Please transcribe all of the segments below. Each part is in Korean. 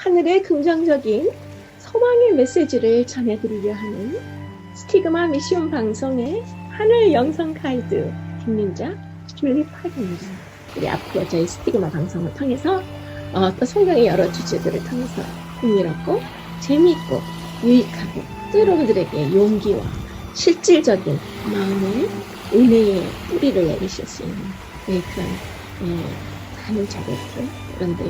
하늘의 긍정적인 소망의 메시지를 전해드리려 하는 스티그마 미션 방송의 하늘 영성 가이드 김민자 줄리파입니다. 우리 앞으로 저희 스티그마 방송을 통해서 또 성경의 여러 주제들을 통해서 흥미롭고 재미있고 유익하고 또 여러분들에게 용기와 실질적인 마음의 은혜의 뿌리를 내리실 수 있는 그런 많은 자료를 여러분들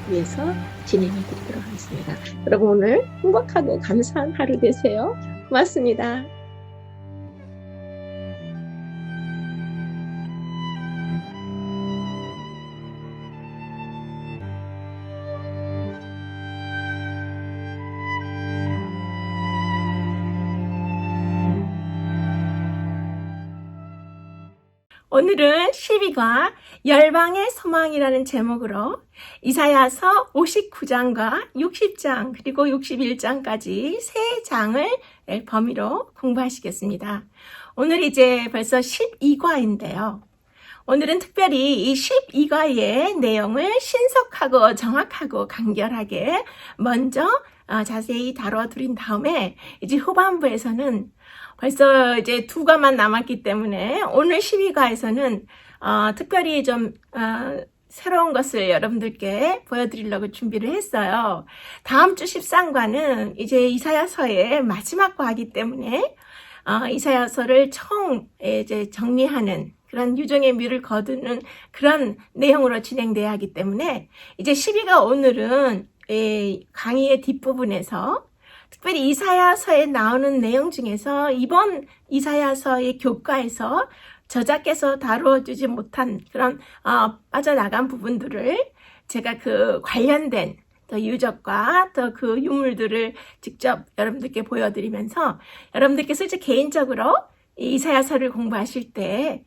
위해서 진행해 드리도록 하겠습니다. 여러분 오늘 행복하고 감사한 하루 되세요. 고맙습니다. 오늘은 12과 열방의 소망이라는 제목으로 이사야서 59장과 60장 그리고 61장까지 3장을 범위로 공부하시겠습니다. 오늘 이제 벌써 12과인데요. 오늘은 특별히 이 12과의 내용을 신속하고 정확하고 간결하게 먼저 자세히 다뤄드린 다음에 이제 후반부에서는 벌써 이제 2과만 남았기 때문에 오늘 12과에서는 특별히 좀 새로운 것을 여러분들께 보여드리려고 준비를 했어요. 다음 주 13과는 이제 이사야서의 마지막 과이기 때문에 이사야서를 이제 정리하는 그런 유종의 미를 거두는 그런 내용으로 진행돼야 하기 때문에 이제 12가 오늘은 강의의 뒷부분에서 특별히 이사야서에 나오는 내용 중에서 이번 이사야서의 교과에서 저자께서 다뤄주지 못한 그런 빠져나간 부분들을 제가 그 관련된 더 유적과 더 그 유물들을 직접 여러분들께 보여드리면서 여러분들께서 이제 개인적으로 이사야서를 공부하실 때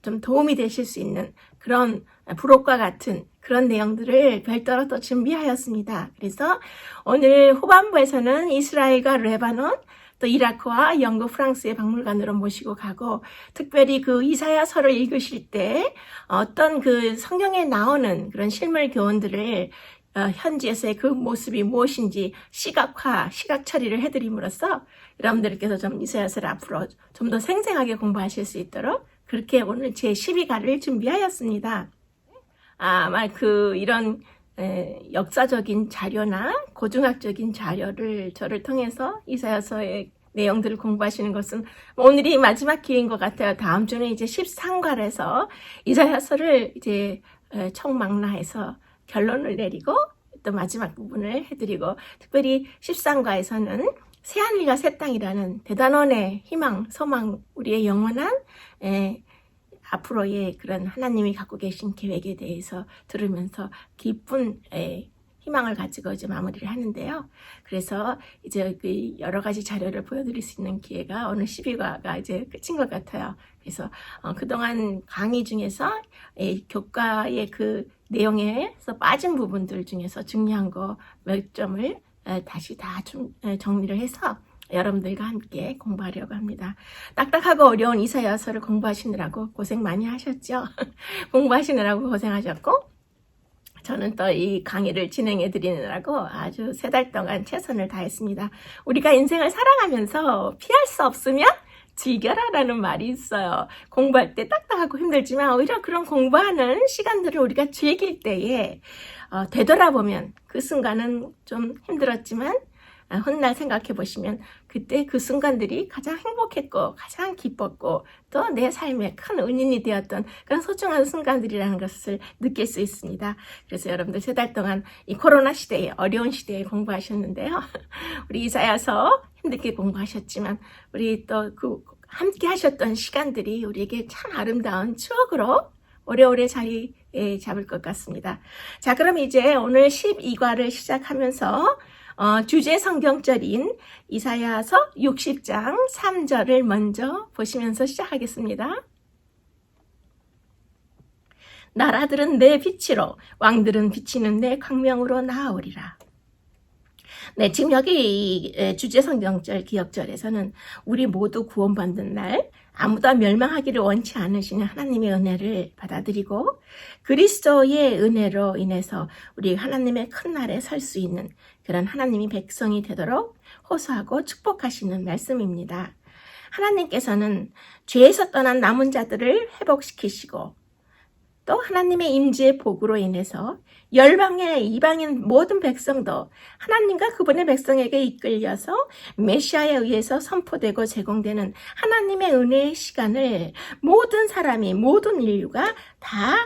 좀 도움이 되실 수 있는 그런 부록과 같은 그런 내용들을 별도로 또 준비하였습니다. 그래서 오늘 후반부에서는 이스라엘과 레바논, 또 이라크와 영국, 프랑스의 박물관으로 모시고 가고 특별히 그 이사야서를 읽으실 때 어떤 그 성경에 나오는 그런 실물 교훈들을 현지에서의 그 모습이 무엇인지 시각 처리를 해드림으로써 여러분들께서 좀 이사야서를 앞으로 좀 더 생생하게 공부하실 수 있도록 그렇게 오늘 제 12과를 준비하였습니다. 아마 이런 역사적인 자료나 고증학적인 자료를 저를 통해서 이사야서의 내용들을 공부하시는 것은 오늘이 마지막 기회인 것 같아요. 다음 주는 이제 13과에서 이사야서를 이제 총망라해서 결론을 내리고 또 마지막 부분을 해드리고 특별히 13과에서는 새하늘과 새 땅이라는 대단원의 희망, 소망, 우리의 영원한 앞으로의 그런 하나님이 갖고 계신 계획에 대해서 들으면서 기쁜 희망을 가지고 이제 마무리를 하는데요. 그래서 이제 그 여러 가지 자료를 보여드릴 수 있는 기회가 오늘 12과가 이제 끝인 것 같아요. 그래서 그동안 강의 중에서 교과의 그 내용에서 빠진 부분들 중에서 중요한 거 몇 점을 다시 다 정리를 해서 여러분들과 함께 공부하려고 합니다. 딱딱하고 어려운 이사야서를 공부하시느라고 고생 많이 하셨죠? 공부하시느라고 고생하셨고 저는 또 이 강의를 진행해 드리느라고 아주 3달 동안 최선을 다했습니다. 우리가 인생을 살아가면서 피할 수 없으면 즐겨라라는 말이 있어요. 공부할 때 딱딱하고 힘들지만 오히려 그런 공부하는 시간들을 우리가 즐길 때에 되돌아보면 그 순간은 좀 힘들었지만 훗날 생각해 보시면 그때 그 순간들이 가장 행복했고 가장 기뻤고 또 내 삶에 큰 은인이 되었던 그런 소중한 순간들이라는 것을 느낄 수 있습니다. 그래서 여러분들 3달 동안 이 코로나 시대에 어려운 시대에 공부하셨는데요. 우리 이사야서 힘들게 공부하셨지만 우리 또 그 함께 하셨던 시간들이 우리에게 참 아름다운 추억으로 오래오래 자리 잡을 것 같습니다. 자, 그럼 이제 오늘 12과를 시작하면서 주제 성경절인 이사야서 60장 3절을 먼저 보시면서 시작하겠습니다. 나라들은 내 빛으로 왕들은 비치는 내 광명으로 나아오리라. 네, 지금 여기 주제 성경절 기억절에서는 우리 모두 구원받는 날 아무도 멸망하기를 원치 않으시는 하나님의 은혜를 받아들이고 그리스도의 은혜로 인해서 우리 하나님의 큰 날에 설 수 있는 그런 하나님이 백성이 되도록 호소하고 축복하시는 말씀입니다. 하나님께서는 죄에서 떠난 남은 자들을 회복시키시고 또 하나님의 임재의 복으로 인해서 열방의 이방인 모든 백성도 하나님과 그분의 백성에게 이끌려서 메시아에 의해서 선포되고 제공되는 하나님의 은혜의 시간을 모든 사람이 모든 인류가 다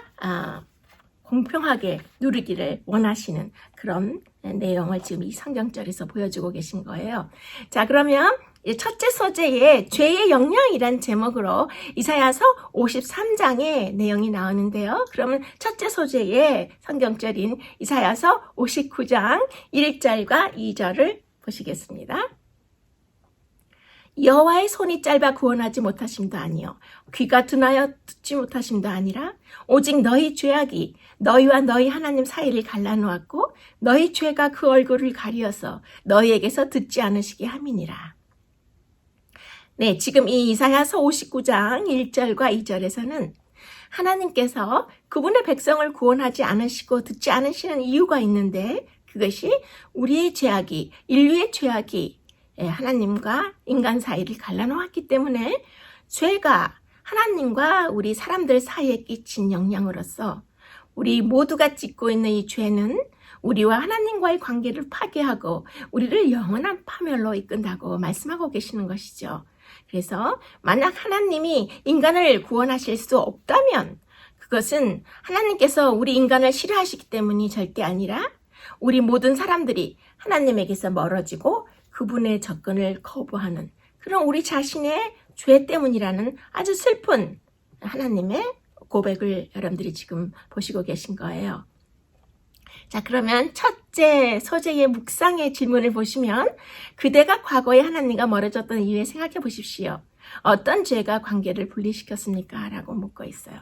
공평하게 누리기를 원하시는 그런 내용을 지금 이 성경절에서 보여주고 계신 거예요. 자, 그러면 첫째 소재의 죄의 영향이란 제목으로 이사야서 53장의 내용이 나오는데요. 그러면 첫째 소재의 성경절인 이사야서 59장 1절과 2절을 보시겠습니다. 여호와의 손이 짧아 구원하지 못하심도 아니요 귀가 둔하여 듣지 못하심도 아니라 오직 너희 죄악이 너희와 너희 하나님 사이를 갈라놓았고 너희 죄가 그 얼굴을 가리어서 너희에게서 듣지 않으시게 함이니라. 네, 지금 이 이사야서 59장 1절과 2절에서는 하나님께서 그분의 백성을 구원하지 않으시고 듣지 않으시는 이유가 있는데 그것이 우리의 죄악이, 인류의 죄악이 하나님과 인간 사이를 갈라놓았기 때문에 죄가 하나님과 우리 사람들 사이에 끼친 영향으로서 우리 모두가 짓고 있는 이 죄는 우리와 하나님과의 관계를 파괴하고 우리를 영원한 파멸로 이끈다고 말씀하고 계시는 것이죠. 그래서 만약 하나님이 인간을 구원하실 수 없다면 그것은 하나님께서 우리 인간을 싫어하시기 때문이 절대 아니라 우리 모든 사람들이 하나님에게서 멀어지고 그분의 접근을 거부하는 그런 우리 자신의 죄 때문이라는 아주 슬픈 하나님의 고백을 여러분들이 지금 보시고 계신 거예요. 자, 그러면 첫째 소재의 묵상의 질문을 보시면 그대가 과거에 하나님과 멀어졌던 이유에 생각해 보십시오. 어떤 죄가 관계를 분리시켰습니까? 라고 묻고 있어요.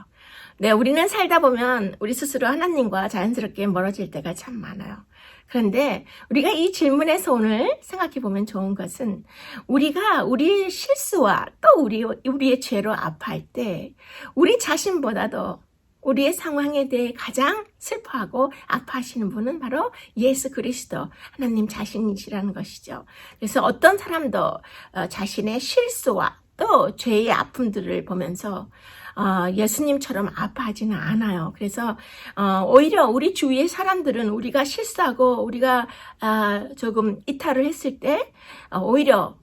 네, 우리는 살다 보면 우리 스스로 하나님과 자연스럽게 멀어질 때가 참 많아요. 그런데 우리가 이 질문에서 오늘 생각해 보면 좋은 것은 우리가 우리의 실수와 또 우리의 죄로 아파할 때 우리 자신보다도 우리의 상황에 대해 가장 슬퍼하고 아파하시는 분은 바로 예수 그리스도 하나님 자신이시라는 것이죠. 그래서 어떤 사람도 자신의 실수와 또 죄의 아픔들을 보면서 예수님처럼 아파하지는 않아요. 그래서 오히려 우리 주위의 사람들은 우리가 실수하고 우리가 조금 이탈을 했을 때 오히려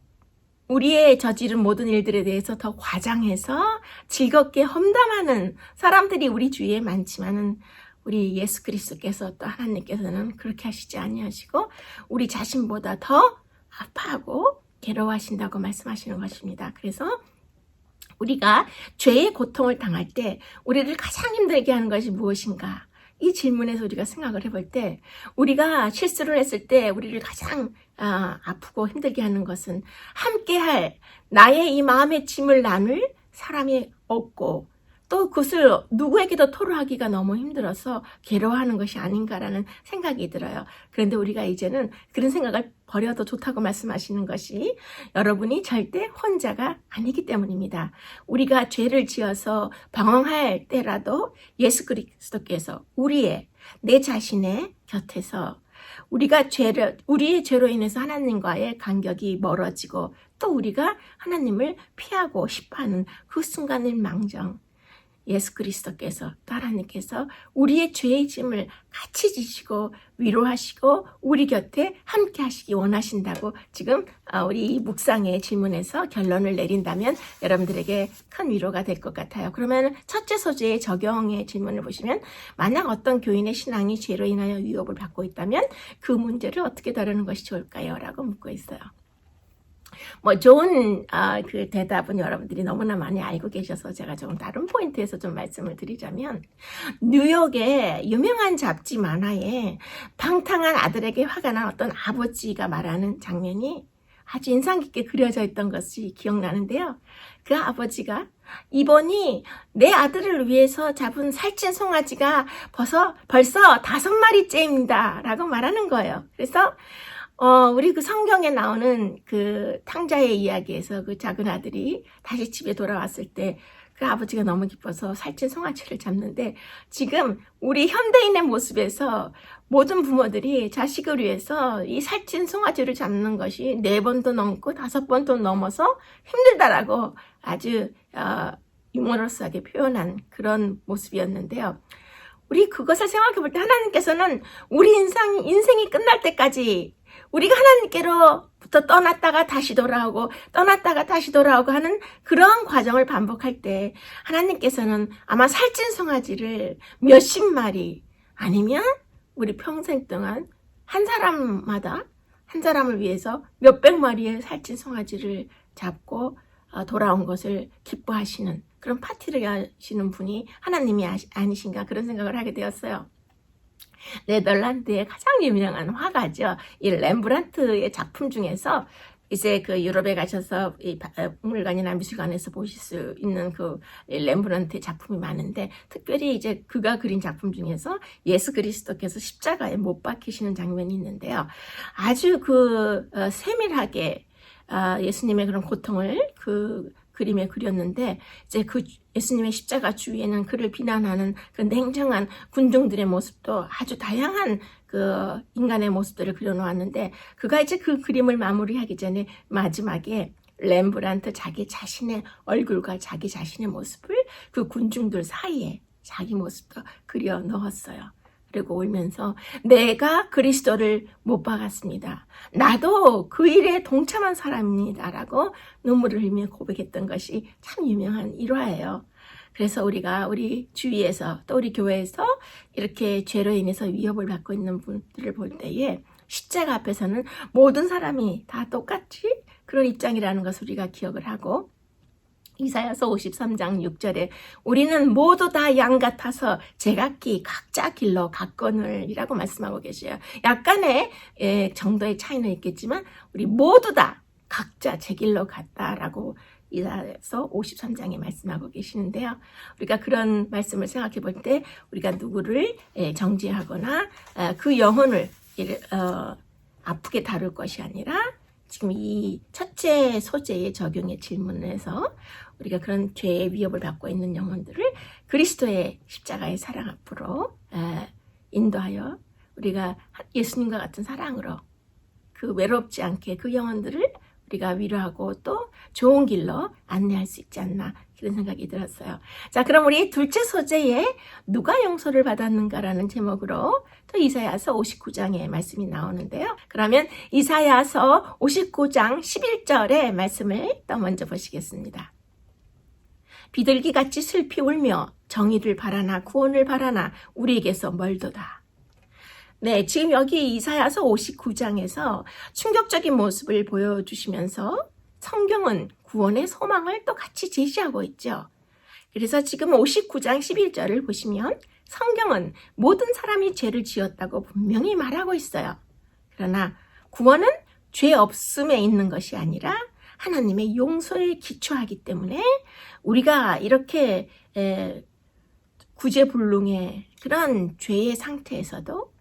우리의 저지른 모든 일들에 대해서 더 과장해서 즐겁게 험담하는 사람들이 우리 주위에 많지만은 우리 예수 그리스도께서 또 하나님께서는 그렇게 하시지 아니하시고 우리 자신보다 더 아파하고 괴로워하신다고 말씀하시는 것입니다. 그래서 우리가 죄의 고통을 당할 때 우리를 가장 힘들게 하는 것이 무엇인가? 이 질문에서 우리가 생각을 해볼 때 우리가 실수를 했을 때 우리를 가장 아프고 힘들게 하는 것은 함께할 나의 이 마음의 짐을 나눌 사람이 없고 또 그것을 누구에게도 토로하기가 너무 힘들어서 괴로워하는 것이 아닌가라는 생각이 들어요. 그런데 우리가 이제는 그런 생각을 버려도 좋다고 말씀하시는 것이 여러분이 절대 혼자가 아니기 때문입니다. 우리가 죄를 지어서 방황할 때라도 예수 그리스도께서 내 자신의 곁에서 우리의 죄로 인해서 하나님과의 간격이 멀어지고 또 우리가 하나님을 피하고 싶어하는 그 순간을 망정 예수 그리스도께서 또 하나님께서 우리의 죄의 짐을 같이 지시고 위로하시고 우리 곁에 함께 하시기 원하신다고 지금 우리 묵상의 질문에서 결론을 내린다면 여러분들에게 큰 위로가 될 것 같아요. 그러면 첫째 소재의 적용의 질문을 보시면 만약 어떤 교인의 신앙이 죄로 인하여 위협을 받고 있다면 그 문제를 어떻게 다루는 것이 좋을까요? 라고 묻고 있어요. 좋은 그 대답은 여러분들이 너무나 많이 알고 계셔서 제가 좀 다른 포인트에서 좀 말씀을 드리자면 뉴욕의 유명한 잡지 만화에 방탕한 아들에게 화가 난 어떤 아버지가 말하는 장면이 아주 인상 깊게 그려져 있던 것이 기억나는데요. 그 아버지가 이번이 내 아들을 위해서 잡은 살찐 송아지가 벌써 5마리째입니다 라고 말하는 거예요. 그래서 우리 그 성경에 나오는 그 탕자의 이야기에서 그 작은 아들이 다시 집에 돌아왔을 때 그 아버지가 너무 기뻐서 살찐 송아지를 잡는데, 지금 우리 현대인의 모습에서 모든 부모들이 자식을 위해서 이 살찐 송아지를 잡는 것이 4번도 넘고 5번도 넘어서 힘들다라고 아주 유머러스하게 표현한 그런 모습이었는데요. 우리 그것을 생각해 볼 때 하나님께서는 우리 인생이 끝날 때까지 우리가 하나님께로부터 떠났다가 다시 돌아오고 떠났다가 다시 돌아오고 하는 그런 과정을 반복할 때 하나님께서는 아마 살찐 송아지를 몇십 마리 아니면 우리 평생 동안 한 사람마다 한 사람을 위해서 몇백 마리의 살찐 송아지를 잡고 돌아온 것을 기뻐하시는 그런 파티를 하시는 분이 하나님이 아니신가, 그런 생각을 하게 되었어요. 네덜란드의 가장 유명한 화가죠. 이 렘브란트의 작품 중에서 이제 그 유럽에 가셔서 이 박물관이나 미술관에서 보실 수 있는 그 렘브란트의 작품이 많은데, 특별히 이제 그가 그린 작품 중에서 예수 그리스도께서 십자가에 못 박히시는 장면이 있는데요. 아주 세밀하게 예수님의 그런 고통을 그 그림에 그렸는데, 이제 그 예수님의 십자가 주위에는 그를 비난하는 그 냉정한 군중들의 모습도 아주 다양한 그 인간의 모습들을 그려놓았는데, 그가 이제 그 그림을 마무리하기 전에 마지막에 렘브란트 자기 자신의 얼굴과 자기 자신의 모습을 그 군중들 사이에 자기 모습도 그려 넣었어요. 그리고 울면서 내가 그리스도를 못 박았습니다. 나도 그 일에 동참한 사람입니다라고 눈물을 흘리며 고백했던 것이 참 유명한 일화예요. 그래서 우리가 우리 주위에서 또 우리 교회에서 이렇게 죄로 인해서 위협을 받고 있는 분들을 볼 때에 십자가 앞에서는 모든 사람이 다 똑같이 그런 입장이라는 것을 우리가 기억을 하고, 이사야서 53장 6절에 우리는 모두 다 양 같아서 제각기 각자 길로 갔거늘 이라고 말씀하고 계셔요. 약간의 정도의 차이는 있겠지만 우리 모두 다 각자 제 길로 갔다라고 이사야서 53장에 말씀하고 계시는데요. 우리가 그런 말씀을 생각해 볼 때 우리가 누구를 정죄하거나 그 영혼을 아프게 다룰 것이 아니라, 지금 이 첫째 소재의 적용의 질문에서 우리가 그런 죄의 위협을 받고 있는 영혼들을 그리스도의 십자가의 사랑 앞으로 인도하여 우리가 예수님과 같은 사랑으로 그 외롭지 않게 그 영혼들을 우리가 위로하고 또 좋은 길로 안내할 수 있지 않나, 그런 생각이 들었어요. 자, 그럼 우리 둘째 소재에 누가 용서를 받았는가라는 제목으로 또 이사야서 59장의 말씀이 나오는데요. 그러면 이사야서 59장 11절의 말씀을 또 먼저 보시겠습니다. 비둘기같이 슬피 울며 정의를 바라나 구원을 바라나 우리에게서 멀도다. 네, 지금 여기 이사야서 59장에서 충격적인 모습을 보여주시면서 성경은 구원의 소망을 또 같이 제시하고 있죠. 그래서 지금 59장 11절을 보시면 성경은 모든 사람이 죄를 지었다고 분명히 말하고 있어요. 그러나 구원은 죄 없음에 있는 것이 아니라 하나님의 용서에 기초하기 때문에 우리가 이렇게 구제불능의 그런 죄의 상태에서도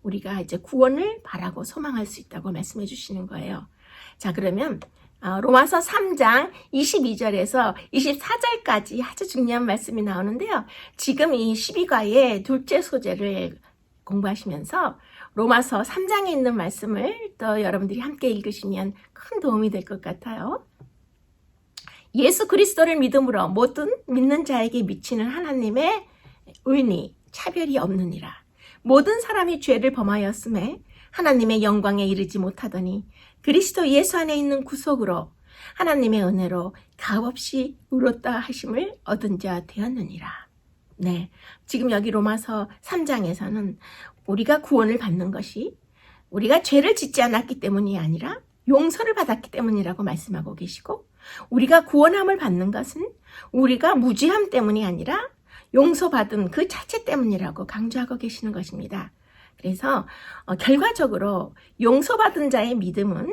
우리가 이제 구원을 바라고 소망할 수 있다고 말씀해 주시는 거예요. 자, 그러면 로마서 3장 22절에서 24절까지 아주 중요한 말씀이 나오는데요. 지금 이 12과의 둘째 소재를 공부하시면서 로마서 3장에 있는 말씀을 또 여러분들이 함께 읽으시면 큰 도움이 될 것 같아요. 예수 그리스도를 믿음으로 모든 믿는 자에게 미치는 하나님의 의니 차별이 없느니라. 모든 사람이 죄를 범하였음에 하나님의 영광에 이르지 못하더니 그리스도 예수 안에 있는 구속으로 하나님의 은혜로 값없이 의롭다 하심을 얻은 자 되었느니라. 네, 지금 여기 로마서 3장에서는 우리가 구원을 받는 것이 우리가 죄를 짓지 않았기 때문이 아니라 용서를 받았기 때문이라고 말씀하고 계시고, 우리가 구원함을 받는 것은 우리가 무지함 때문이 아니라 용서받은 그 자체 때문이라고 강조하고 계시는 것입니다. 그래서 결과적으로 용서받은 자의 믿음은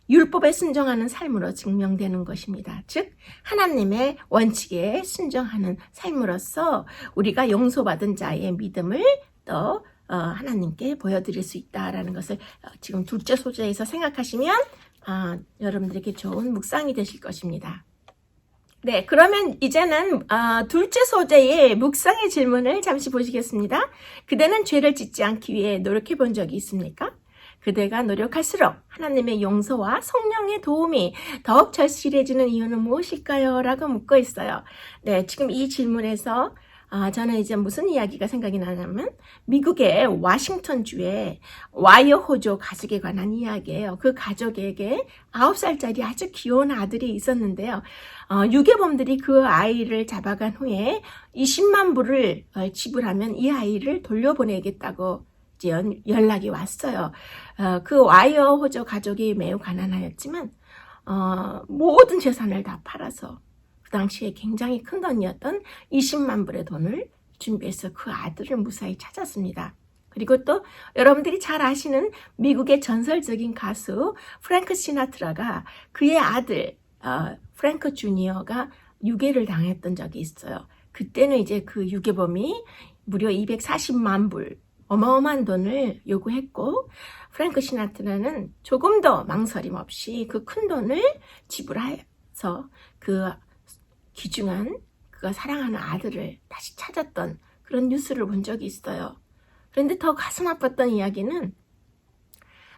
율법에 순종하는 삶으로 증명되는 것입니다. 즉 하나님의 원칙에 순종하는 삶으로서 우리가 용서받은 자의 믿음을 또 하나님께 보여드릴 수 있다라는 것을 지금 둘째 소재에서 생각하시면 여러분들에게 좋은 묵상이 되실 것입니다. 네, 그러면 이제는 둘째 소재의 묵상의 질문을 잠시 보시겠습니다. 그대는 죄를 짓지 않기 위해 노력해 본 적이 있습니까? 그대가 노력할수록 하나님의 용서와 성령의 도움이 더욱 절실해지는 이유는 무엇일까요? 라고 묻고 있어요. 네, 지금 이 질문에서 저는 이제 무슨 이야기가 생각이 나냐면 미국의 워싱턴주의 와이어호주 가족에 관한 이야기예요. 그 가족에게 9살짜리 아주 귀여운 아들이 있었는데요. 유괴범들이 그 아이를 잡아간 후에 20만 불을 지불하면 이 아이를 돌려보내겠다고 이제 연락이 왔어요. 그 와이어호주 가족이 매우 가난하였지만 모든 재산을 다 팔아서 그 당시에 굉장히 큰 돈이었던 20만 불의 돈을 준비해서 그 아들을 무사히 찾았습니다. 그리고 또 여러분들이 잘 아시는 미국의 전설적인 가수 프랭크 시나트라가 그의 아들 프랭크 주니어가 유괴를 당했던 적이 있어요. 그때는 이제 그 유괴범이 무려 240만 불 어마어마한 돈을 요구했고 프랭크 시나트라는 조금 더 망설임 없이 그 큰 돈을 지불해서 그 귀중한 그가 사랑하는 아들을 다시 찾았던 그런 뉴스를 본 적이 있어요. 그런데 더 가슴 아팠던 이야기는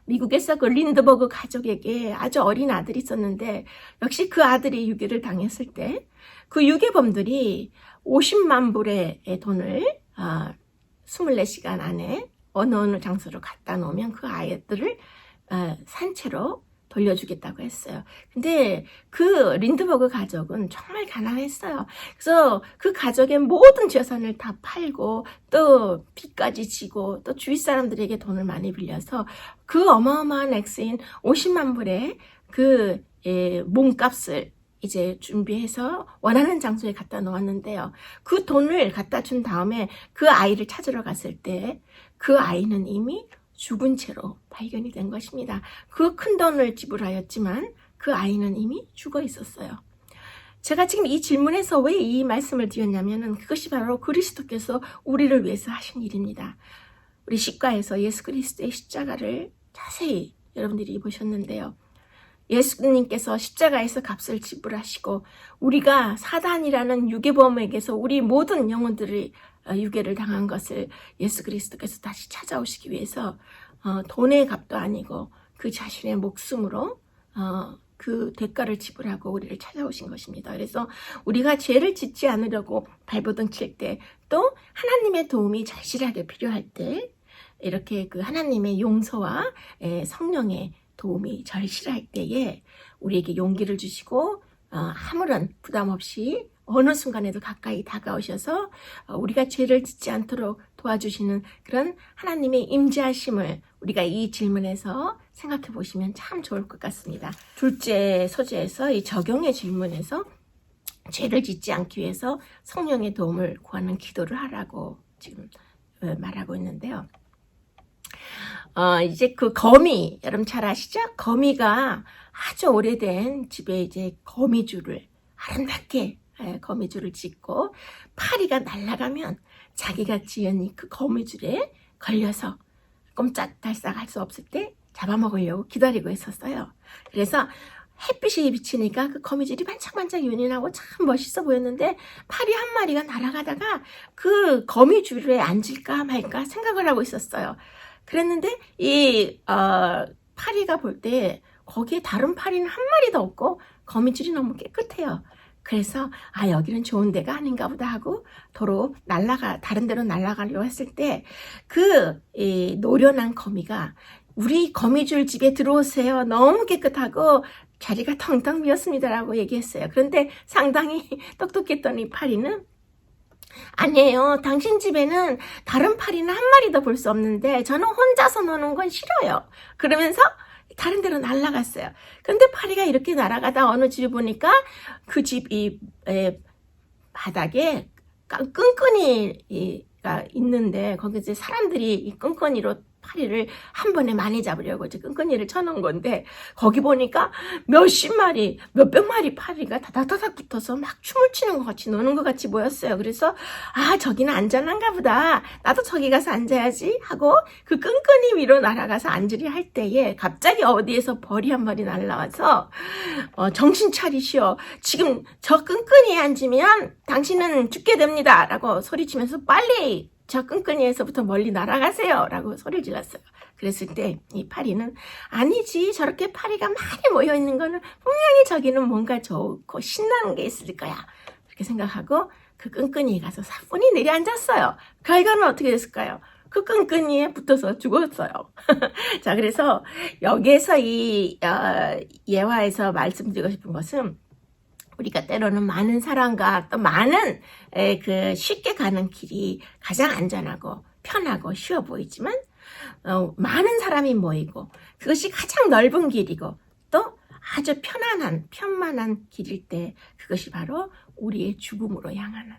미국에서 그 린드버그 가족에게 아주 어린 아들이 있었는데 역시 그 아들이 유괴를 당했을 때 그 유괴범들이 50만 불의 돈을 24시간 안에 어느 장소로 갖다 놓으면 그 아이들을 산채로 돌려주겠다고 했어요. 근데 그 린드버그 가족은 정말 가난했어요. 그래서 그 가족의 모든 재산을 다 팔고 또 빚까지 지고 또 주위 사람들에게 돈을 많이 빌려서 그 어마어마한 액수인 50만 불의 그 몸값을 이제 준비해서 원하는 장소에 갖다 놓았는데요. 그 돈을 갖다 준 다음에 그 아이를 찾으러 갔을 때 그 아이는 이미 죽은 채로 발견이 된 것입니다. 그 큰 돈을 지불하였지만 그 아이는 이미 죽어 있었어요. 제가 지금 이 질문에서 왜 이 말씀을 드렸냐면은 그것이 바로 그리스도께서 우리를 위해서 하신 일입니다. 우리 시가에서 예수 그리스도의 십자가를 자세히 여러분들이 보셨는데요. 예수님께서 십자가에서 값을 지불하시고 우리가 사단이라는 유괴범에게서 우리 모든 영혼들이 유괴를 당한 것을 예수 그리스도께서 다시 찾아오시기 위해서 돈의 값도 아니고 그 자신의 목숨으로 그 대가를 지불하고 우리를 찾아오신 것입니다. 그래서 우리가 죄를 짓지 않으려고 발버둥 칠 때 또 하나님의 도움이 절실하게 필요할 때 이렇게 그 하나님의 용서와 성령의 도움이 절실할 때에 우리에게 용기를 주시고 아무런 부담 없이 어느 순간에도 가까이 다가오셔서 우리가 죄를 짓지 않도록 도와주시는 그런 하나님의 임재하심을 우리가 이 질문에서 생각해 보시면 참 좋을 것 같습니다. 둘째 소재에서 이 적용의 질문에서 죄를 짓지 않기 위해서 성령의 도움을 구하는 기도를 하라고 지금 말하고 있는데요. 이제 그 거미, 여러분 잘 아시죠? 거미가 아주 오래된 집에 이제 거미줄을 아름답게 거미줄을 짓고 파리가 날아가면 자기가 지은 그 거미줄에 걸려서 꼼짝달싹 할 수 없을 때 잡아먹으려고 기다리고 있었어요. 그래서 햇빛이 비치니까 그 거미줄이 반짝반짝 윤이 나고 참 멋있어 보였는데 파리 한 마리가 날아가다가 그 거미줄에 앉을까 말까 생각을 하고 있었어요. 그랬는데 이 파리가 볼 때 거기에 다른 파리는 한 마리도 없고 거미줄이 너무 깨끗해요. 그래서 여기는 좋은 데가 아닌가 보다 하고 도로 다른 데로 날아가려고 했을 때 그 노련한 거미가 우리 거미줄 집에 들어오세요. 너무 깨끗하고 자리가 텅텅 비었습니다라고 얘기했어요. 그런데 상당히 똑똑했던 이 파리는 아니에요. 당신 집에는 다른 파리는 한 마리도 볼 수 없는데 저는 혼자서 노는 건 싫어요. 그러면서 다른 데로 날아갔어요. 근데 파리가 이렇게 날아가다 어느 집에 보니까 그 집 바닥에 끈끈이가 있는데 거기 이제 사람들이 이 끈끈이로 파리를 한 번에 많이 잡으려고 이제 끈끈이를 쳐놓은 건데, 거기 보니까 몇십 마리, 몇백 마리 파리가 다닥다닥 붙어서 막 춤을 추는 것 같이 노는 것 같이 보였어요. 그래서 저기는 안전한가 보다, 나도 저기 가서 앉아야지 하고 그 끈끈이 위로 날아가서 앉으려 할 때에 갑자기 어디에서 벌이 한 마리 날라와서 정신 차리시오, 지금 저 끈끈이에 앉으면 당신은 죽게 됩니다 라고 소리치면서 빨리 저 끈끈이에서부터 멀리 날아가세요 라고 소리를 질렀어요. 그랬을 때 이 파리는 아니지, 저렇게 파리가 많이 모여있는 거는 분명히 저기는 뭔가 좋고 신나는 게 있을 거야, 그렇게 생각하고 그 끈끈이에 가서 사뿐히 내려앉았어요. 결과는 어떻게 됐을까요? 그 끈끈이에 붙어서 죽었어요. 자, 그래서 여기에서 이 예화에서 말씀드리고 싶은 것은, 우리가 때로는 많은 사람과 또 많은 그 쉽게 가는 길이 가장 안전하고 편하고 쉬워 보이지만, 많은 사람이 모이고 그것이 가장 넓은 길이고 또 아주 편만한 길일 때, 그것이 바로 우리의 죽음으로 향하는,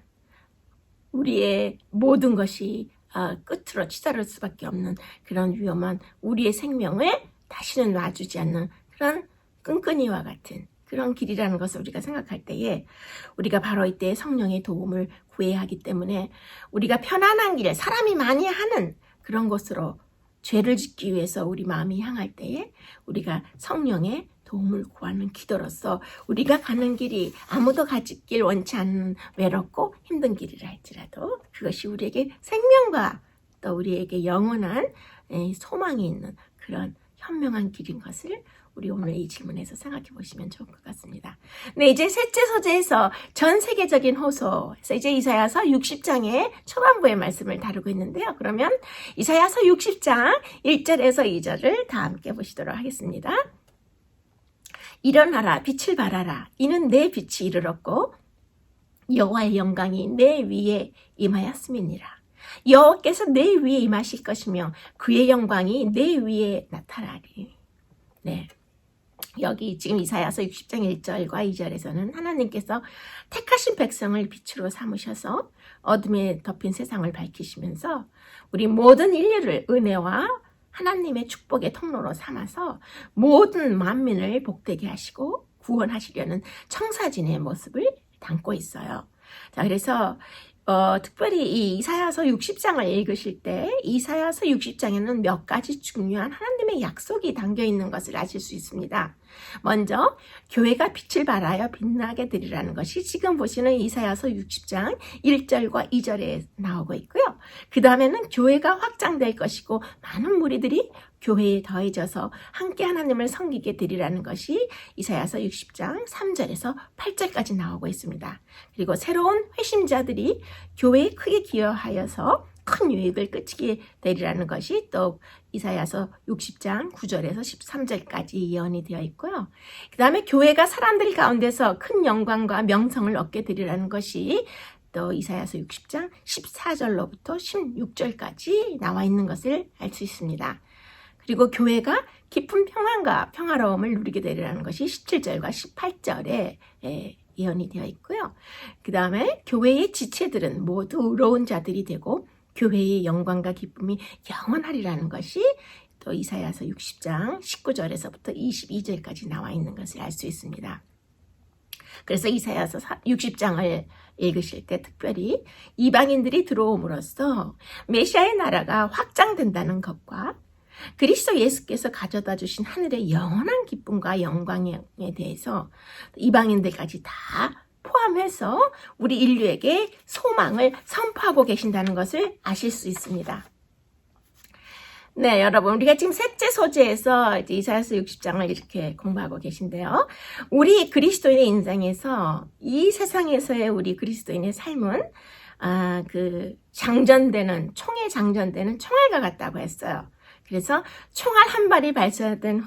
우리의 모든 것이 끝으로 치달을 수밖에 없는 그런 위험한, 우리의 생명을 다시는 놔주지 않는 그런 끈끈이와 같은 그런 길이라는 것을 우리가 생각할 때에, 우리가 바로 이때 성령의 도움을 구해야 하기 때문에, 우리가 편안한 길, 사람이 많이 하는 그런 곳으로 죄를 짓기 위해서 우리 마음이 향할 때에 우리가 성령의 도움을 구하는 기도로서, 우리가 가는 길이 아무도 가길 원치 않는 외롭고 힘든 길이라 할지라도 그것이 우리에게 생명과 또 우리에게 영원한 소망이 있는 그런 현명한 길인 것을 우리 오늘 이 질문에서 생각해 보시면 좋을 것 같습니다. 네, 이제 셋째 소재에서 전 세계적인 호소에서 이제 이사야서 60장의 초반부의 말씀을 다루고 있는데요. 그러면 이사야서 60장 1절에서 2절을 다 함께 보시도록 하겠습니다. 일어나라, 빛을 발하라. 이는 내 빛이 이르렀고 여호와의 영광이 내 위에 임하였음이니라. 여호와께서 내 위에 임하실 것이며 그의 영광이 내 위에 나타나리. 네, 여기 지금 이사야서 60장 1절과 2절에서는 하나님께서 택하신 백성을 빛으로 삼으셔서 어둠에 덮인 세상을 밝히시면서 우리 모든 인류를 은혜와 하나님의 축복의 통로로 삼아서 모든 만민을 복되게 하시고 구원하시려는 청사진의 모습을 담고 있어요. 자, 그래서 특별히 이 이사야서 60장을 읽으실 때 이사야서 60장에는 몇 가지 중요한 하나님의 약속이 담겨 있는 것을 아실 수 있습니다. 먼저 교회가 빛을 발하여 빛나게 되리라는 것이 지금 보시는 이사야서 60장 1절과 2절에 나오고 있고요. 그 다음에는 교회가 확장될 것이고 많은 무리들이 교회에 더해져서 함께 하나님을 섬기게 되리라는 것이 이사야서 60장 3절에서 8절까지 나오고 있습니다. 그리고 새로운 회심자들이 교회에 크게 기여하여서 큰 유익을 끼치게 되리라는 것이 또 이사야서 60장 9절에서 13절까지 예언이 되어 있고요. 그 다음에 교회가 사람들 가운데서 큰 영광과 명성을 얻게 되리라는 것이 또 이사야서 60장 14절로부터 16절까지 나와 있는 것을 알 수 있습니다. 그리고 교회가 깊은 평안과 평화로움을 누리게 되리라는 것이 17절과 18절에 예언이 되어 있고요. 그 다음에 교회의 지체들은 모두 의로운 자들이 되고 교회의 영광과 기쁨이 영원하리라는 것이 또 이사야서 60장 19절에서부터 22절까지 나와 있는 것을 알 수 있습니다. 그래서 이사야서 60장을 읽으실 때 특별히 이방인들이 들어옴으로써 메시아의 나라가 확장된다는 것과 그리스도 예수께서 가져다 주신 하늘의 영원한 기쁨과 영광에 대해서 이방인들까지 다 포함해서 우리 인류에게 소망을 선포하고 계신다는 것을 아실 수 있습니다. 네, 여러분, 우리가 지금 셋째 소재에서 이제 이사야서 60장을 이렇게 공부하고 계신데요. 우리 그리스도인의 인생에서 이 세상에서의 우리 그리스도인의 삶은 총에 장전되는 총알과 같다고 했어요. 그래서 총알 한 발이 발사된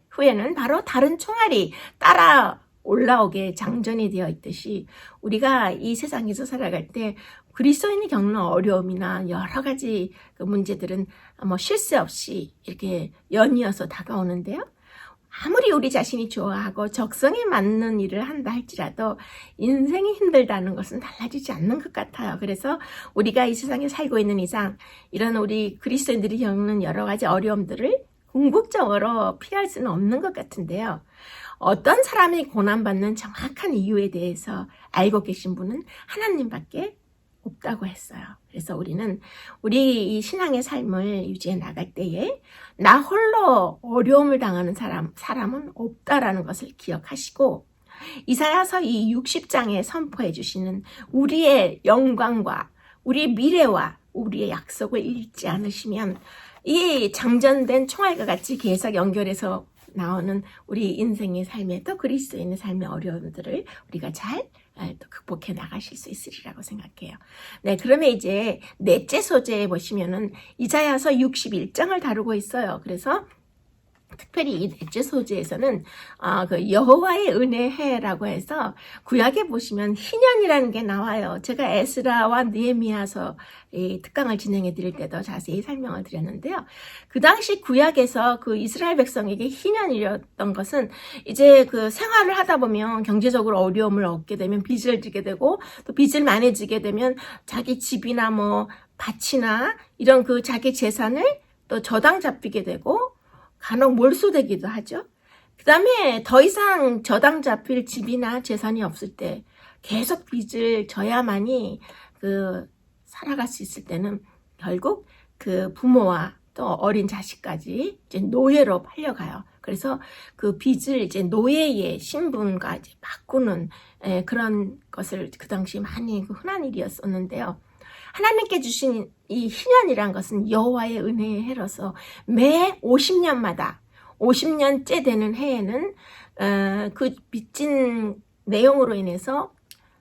후에는 바로 다른 총알이 따라 올라오게 장전이 되어 있듯이 우리가 이 세상에서 살아갈 때 그리스도인이 겪는 어려움이나 여러 가지 그 문제들은 쉴 새 없이 이렇게 연이어서 다가오는데요. 아무리 우리 자신이 좋아하고 적성에 맞는 일을 한다 할지라도 인생이 힘들다는 것은 달라지지 않는 것 같아요. 그래서 우리가 이 세상에 살고 있는 이상 이런 우리 그리스도인들이 겪는 여러 가지 어려움들을 궁극적으로 피할 수는 없는 것 같은데요. 어떤 사람이 고난받는 정확한 이유에 대해서 알고 계신 분은 하나님밖에 없다고 했어요. 그래서 우리는 우리 이 신앙의 삶을 유지해 나갈 때에 나 홀로 어려움을 당하는 사람은 없다라는 것을 기억하시고 이사야서 이 60장에 선포해 주시는 우리의 영광과 우리의 미래와 우리의 약속을 잊지 않으시면 이 장전된 총알과 같이 계속 연결해서 나오는 우리 인생의 삶에 또 그리스도인의 삶의 어려움들을 우리가 잘 또 극복해 나가실 수 있으리라고 생각해요. 네, 그러면 이제 넷째 소재에 보시면은 이사야서 61장을 다루고 있어요. 그래서 특별히 이 넷째 소재에서는 그 여호와의 은혜해라고 해서 구약에 보시면 희년이라는 게 나와요. 제가 에스라와 느헤미야서 이 특강을 진행해 드릴 때도 자세히 설명을 드렸는데요. 그 당시 구약에서 그 이스라엘 백성에게 희년이었던 것은 이제 그 생활을 하다 보면 경제적으로 어려움을 얻게 되면 빚을 지게 되고 또 빚을 많이 지게 되면 자기 집이나 뭐 밭이나 이런 그 자기 재산을 또 저당 잡히게 되고 간혹 몰수되기도 하죠. 그 다음에 더 이상 저당 잡힐 집이나 재산이 없을 때 계속 빚을 져야만이 그 살아갈 수 있을 때는 결국 그 부모와 또 어린 자식까지 이제 노예로 팔려가요. 그래서 그 빚을 이제 노예의 신분과 이제 바꾸는 그런 것을 그 당시 많이 흔한 일이었었는데요. 하나님께 주신 이 희년이란 것은 여호와의 은혜의 해로서 매 50년마다 50년째 되는 해에는 그 빚진 내용으로 인해서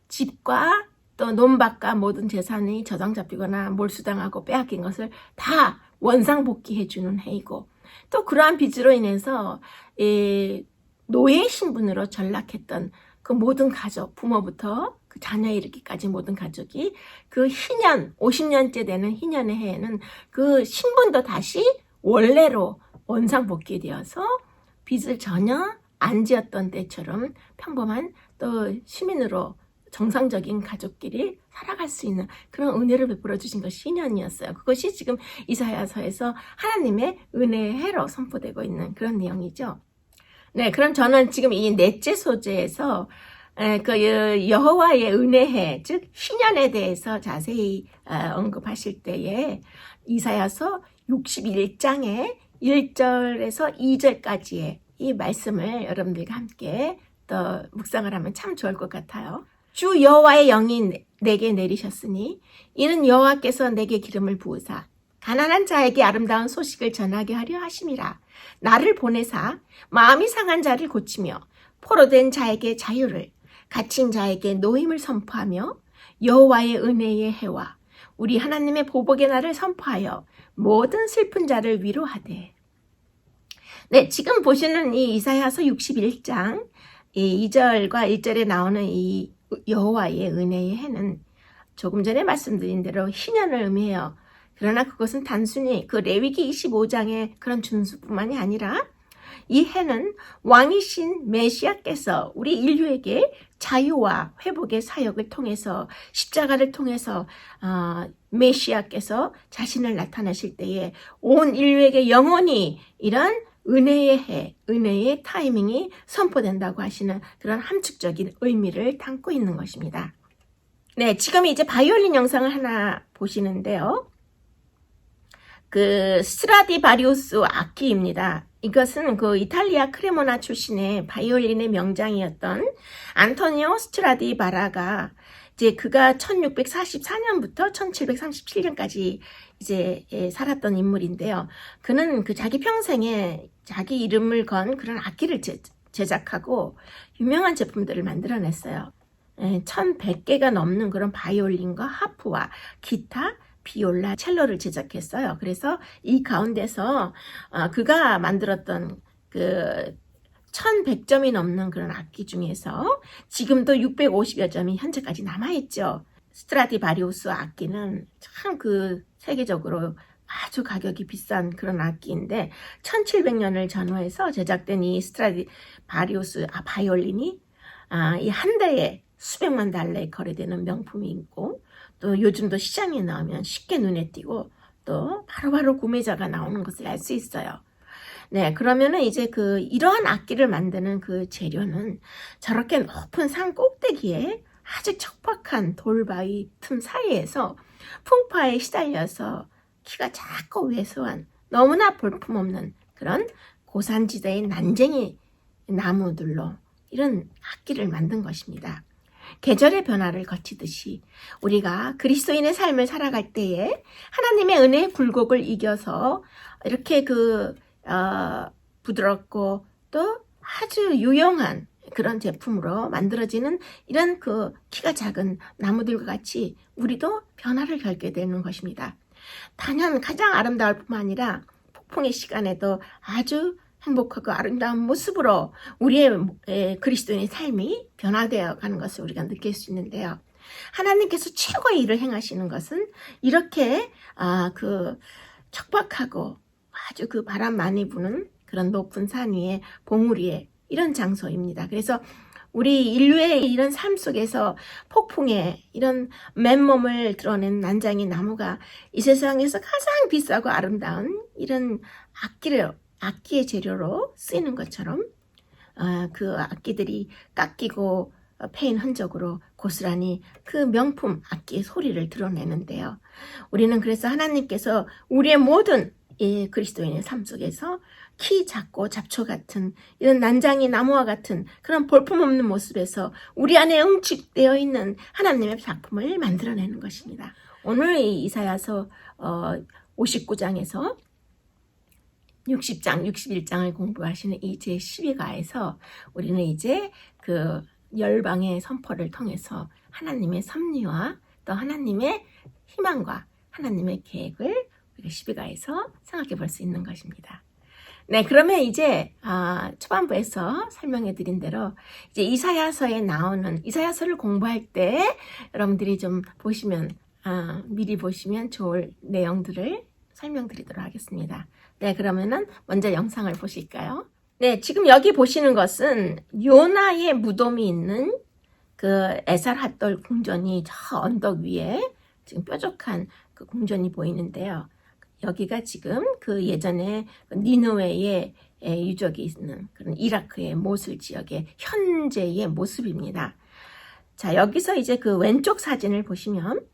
집과 또 논밭과 모든 재산이 저당 잡히거나 몰수당하고 빼앗긴 것을 다 원상복귀해 주는 해이고 또 그러한 빚으로 인해서 노예 신분으로 전락했던 그 모든 가족, 부모부터 그 자녀에 이르기까지 모든 가족이 그 희년, 50년째 되는 희년의 해에는 그 신분도 다시 원래로 원상복귀되어서 빚을 전혀 안 지었던 때처럼 평범한 또 시민으로 정상적인 가족끼리 살아갈 수 있는 그런 은혜를 베풀어 주신 것이 희년이었어요. 그것이 지금 이사야서에서 하나님의 은혜의 해로 선포되고 있는 그런 내용이죠. 네, 그럼 저는 지금 이 넷째 소재에서 그 여호와의 은혜해, 즉 희년에 대해서 자세히 언급하실 때에 이사야서 61장의 1절에서 2절까지의 이 말씀을 여러분들과 함께 또 묵상을 하면 참 좋을 것 같아요. 주 여호와의 영이 내게 내리셨으니 이는 여호와께서 내게 기름을 부으사 가난한 자에게 아름다운 소식을 전하게 하려 하심이라. 나를 보내사 마음이 상한 자를 고치며 포로된 자에게 자유를, 갇힌 자에게 노임을 선포하며 여호와의 은혜의 해와 우리 하나님의 보복의 날을 선포하여 모든 슬픈 자를 위로하되. 네, 지금 보시는 이 이사야서 61장 이 2절과 1절에 나오는 이 여호와의 은혜의 해는 조금 전에 말씀드린 대로 희년을 의미해요. 그러나 그것은 단순히 그 레위기 25장의 그런 준수뿐만이 아니라 이 해는 왕이신 메시아께서 우리 인류에게 자유와 회복의 사역을 통해서 십자가를 통해서 메시아께서 자신을 나타내실 때에 온 인류에게 영원히 이런 은혜의 해, 은혜의 타이밍이 선포된다고 하시는 그런 함축적인 의미를 담고 있는 것입니다. 네, 지금 이제 바이올린 영상을 하나 보시는데요. 그 스트라디바리우스 악기입니다. 이것은 그 이탈리아 크레모나 출신의 바이올린의 명장이었던 안토니오 스트라디바라가 이제 그가 1644년부터 1737년까지 이제 살았던 인물인데요. 그는 그 자기 평생에 자기 이름을 건 그런 악기를 제작하고 유명한 제품들을 만들어냈어요. 1100개가 넘는 그런 바이올린과 하프와 기타, 비올라, 첼로를 제작했어요. 그래서 이 가운데서 그가 만들었던 그 1100점이 넘는 그런 악기 중에서 지금도 650여 점이 현재까지 남아있죠. 스트라디바리우스 악기는 참 그 세계적으로 아주 가격이 비싼 그런 악기인데 1700년을 전후해서 제작된 이 스트라디바리우스 바이올린이 이 한 대에 수백만 달러에 거래되는 명품이 있고, 또 요즘도 시장에 나오면 쉽게 눈에 띄고 또 바로바로 구매자가 나오는 것을 알 수 있어요. 네, 그러면은 이제 이러한 악기를 만드는 그 재료는 저렇게 높은 산 꼭대기에 아주 척박한 돌바위 틈 사이에서 풍파에 시달려서 키가 작고 왜소한 너무나 볼품없는 그런 고산지대의 난쟁이 나무들로 이런 악기를 만든 것입니다. 계절의 변화를 거치듯이 우리가 그리스도인의 삶을 살아갈 때에 하나님의 은혜의 굴곡을 이겨서 이렇게 부드럽고 또 아주 유용한 그런 제품으로 만들어지는 이런 키가 작은 나무들과 같이 우리도 변화를 겪게 되는 것입니다. 단연 가장 아름다울 뿐만 아니라 폭풍의 시간에도 아주 행복하고 아름다운 모습으로 우리의 그리스도인의 삶이 변화되어 가는 것을 우리가 느낄 수 있는데요. 하나님께서 최고의 일을 행하시는 것은 이렇게 척박하고 아주 바람 많이 부는 그런 높은 산 위에 봉우리 위에 이런 장소입니다. 그래서 우리 인류의 이런 삶 속에서 폭풍에 이런 맨몸을 드러낸 난장이 나무가 이 세상에서 가장 비싸고 아름다운 이런 악기의 재료로 쓰이는 것처럼 그 악기들이 깎이고 패인 흔적으로 고스란히 그 명품 악기의 소리를 드러내는데요. 우리는 그래서 하나님께서 우리의 모든 그리스도인의 삶 속에서 키 작고 잡초 같은 이런 난장이 나무와 같은 그런 볼품없는 모습에서 우리 안에 응축되어 있는 하나님의 작품을 만들어내는 것입니다. 오늘 이사야서 59장에서 60장, 61장을 공부하시는 이 제12가에서 우리는 이제 열방의 선포를 통해서 하나님의 섭리와 또 하나님의 희망과 하나님의 계획을 우리가 12가에서 생각해 볼 수 있는 것입니다. 네, 그러면 이제 초반부에서 설명해 드린 대로 이제 이사야서에 나오는 이사야서를 공부할 때 여러분들이 좀 미리 보시면 좋을 내용들을 설명드리도록 하겠습니다. 네, 그러면은 먼저 영상을 보실까요? 네, 지금 여기 보시는 것은 요나의 무덤이 있는 에살핫돌 궁전이 저 언덕 위에 지금 뾰족한 그 궁전이 보이는데요. 여기가 지금 예전에 니느웨의 유적이 있는 그런 이라크의 모술 지역의 현재의 모습입니다. 자, 여기서 이제 왼쪽 사진을 보시면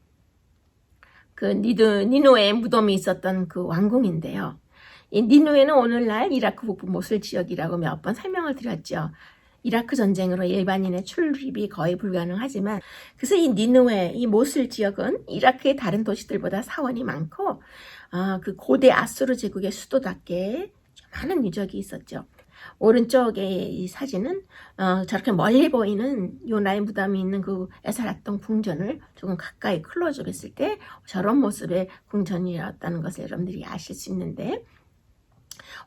니느웨의 무덤이 있었던 왕궁인데요. 이 니느웨는 오늘날 이라크 북부 모술 지역이라고 몇 번 설명을 드렸죠. 이라크 전쟁으로 일반인의 출입이 거의 불가능하지만 그래서 이 니느웨, 이 모술 지역은 이라크의 다른 도시들보다 사원이 많고 고대 아수르 제국의 수도답게 많은 유적이 있었죠. 오른쪽의 이 사진은 저렇게 멀리 보이는 요나의 무덤이 있는 에살핫돈 궁전을 조금 가까이 클로즈업 했을 때 저런 모습의 궁전이었다는 것을 여러분들이 아실 수 있는데,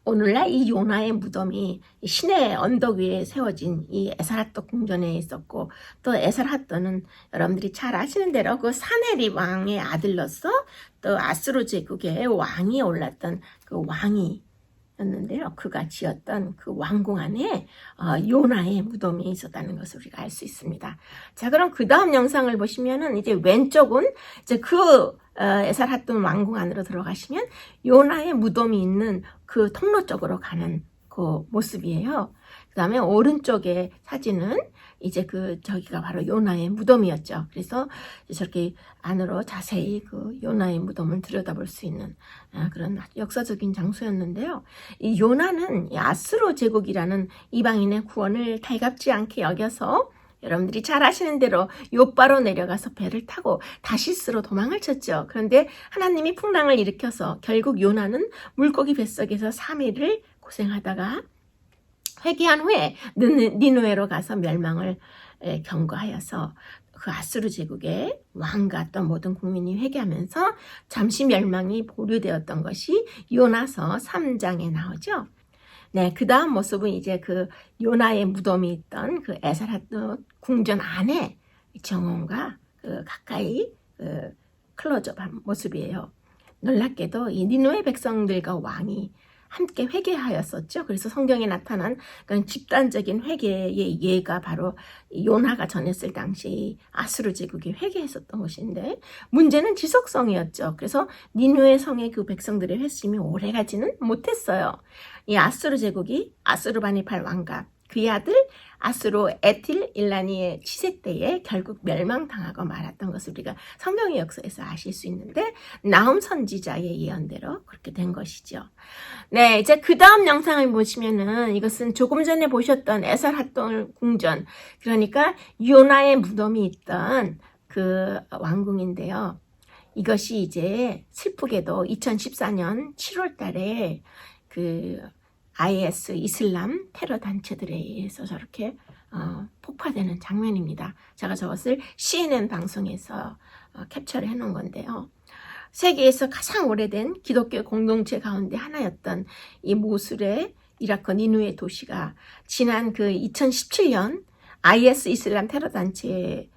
오늘날 이 요나의 무덤이 시내 언덕 위에 세워진 이 에살핫돈 궁전에 있었고, 또 에살핫돈은 여러분들이 잘 아시는 대로 사네립 왕의 아들로서 또 아수르 제국의 왕이 올랐던 왕이었는데요. 그가 지었던 왕궁 안에 요나의 무덤이 있었다는 것을 우리가 알 수 있습니다. 자, 그럼 그 다음 영상을 보시면은 이제 왼쪽은 이제 에살핫돈 왕궁 안으로 들어가시면 요나의 무덤이 있는 통로 쪽으로 가는 모습이에요. 그 다음에 오른쪽의 사진은 이제 저기가 바로 요나의 무덤이었죠. 그래서 저렇게 안으로 자세히 요나의 무덤을 들여다볼 수 있는 그런 역사적인 장소였는데요. 이 요나는 아수르 제국이라는 이방인의 구원을 달갑지 않게 여겨서 여러분들이 잘 아시는 대로 요바로 내려가서 배를 타고 다시스로 도망을 쳤죠. 그런데 하나님이 풍랑을 일으켜서 결국 요나는 물고기 뱃속에서 3일을 고생하다가 회개한 후에 니느웨로 가서 멸망을 경고하여서 아수르 제국의 왕과 또 모든 국민이 회개하면서 잠시 멸망이 보류되었던 것이 요나서 3장에 나오죠. 네, 그 다음 모습은 이제 요나의 무덤이 있던 에살핫돈 궁전 안에 정원과 가까이 클로즈업한 모습이에요. 놀랍게도 이 니누의 백성들과 왕이 함께 회개하였었죠. 그래서 성경에 나타난 그런 집단적인 회개의 예가 바로 요나가 전했을 당시 아수르 제국이 회개했었던 것인데, 문제는 지속성이었죠. 그래서 니누의 성의 그 백성들의 회심이 오래가지는 못했어요. 이 아수르 제국이 아수르바니팔 왕과 그의 아들 아수로 에틸 일라니의 치세 때에 결국 멸망당하고 말았던 것을 우리가 성경의 역사에서 아실 수 있는데, 나훔 선지자의 예언대로 그렇게 된 것이죠. 네, 이제 그 다음 영상을 보시면은 이것은 조금 전에 보셨던 에살핫돈 궁전, 그러니까 요나의 무덤이 있던 그 왕궁인데요. 이것이 이제 슬프게도 2014년 7월 달에 그 IS 이슬람 테러 단체들에 의해서 저렇게 폭파되는 장면입니다. 제가 저것을 CNN 방송에서 캡처를 해놓은 건데요. 세계에서 가장 오래된 기독교 공동체 가운데 하나였던 이 모술의 이라크 니누의 도시가 지난 그 2017년 IS 이슬람 테러 단체들이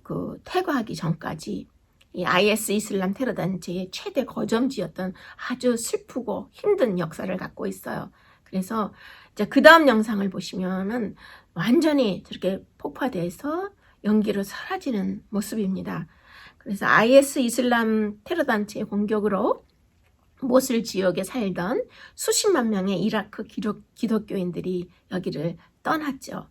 그 퇴거하기 전까지 이 IS 이슬람 테러 단체의 최대 거점지였던 아주 슬프고 힘든 역사를 갖고 있어요. 그래서 이제 그 다음 영상을 보시면은 완전히 저렇게 폭파돼서 연기로 사라지는 모습입니다. 그래서 IS 이슬람 테러 단체의 공격으로 모술 지역에 살던 수십만 명의 이라크 기독교인들이 여기를 떠났죠.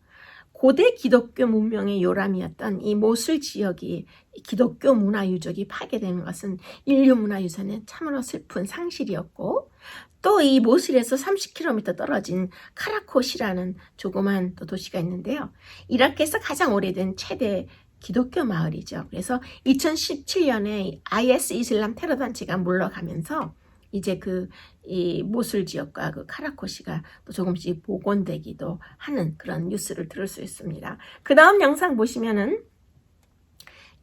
고대 기독교 문명의 요람이었던 이 모술 지역이 기독교 문화 유적이 파괴되는 것은 인류 문화 유산의 참으로 슬픈 상실이었고, 또 이 모술에서 30km 떨어진 카라콧이라는 조그만 또 도시가 있는데요. 이라크에서 가장 오래된 최대 기독교 마을이죠. 그래서 2017년에 IS 이슬람 테러 단체가 물러가면서 이제 이 모술 지역과 그 카라코시가 또 조금씩 복원되기도 하는 그런 뉴스를 들을 수 있습니다. 그 다음 영상 보시면은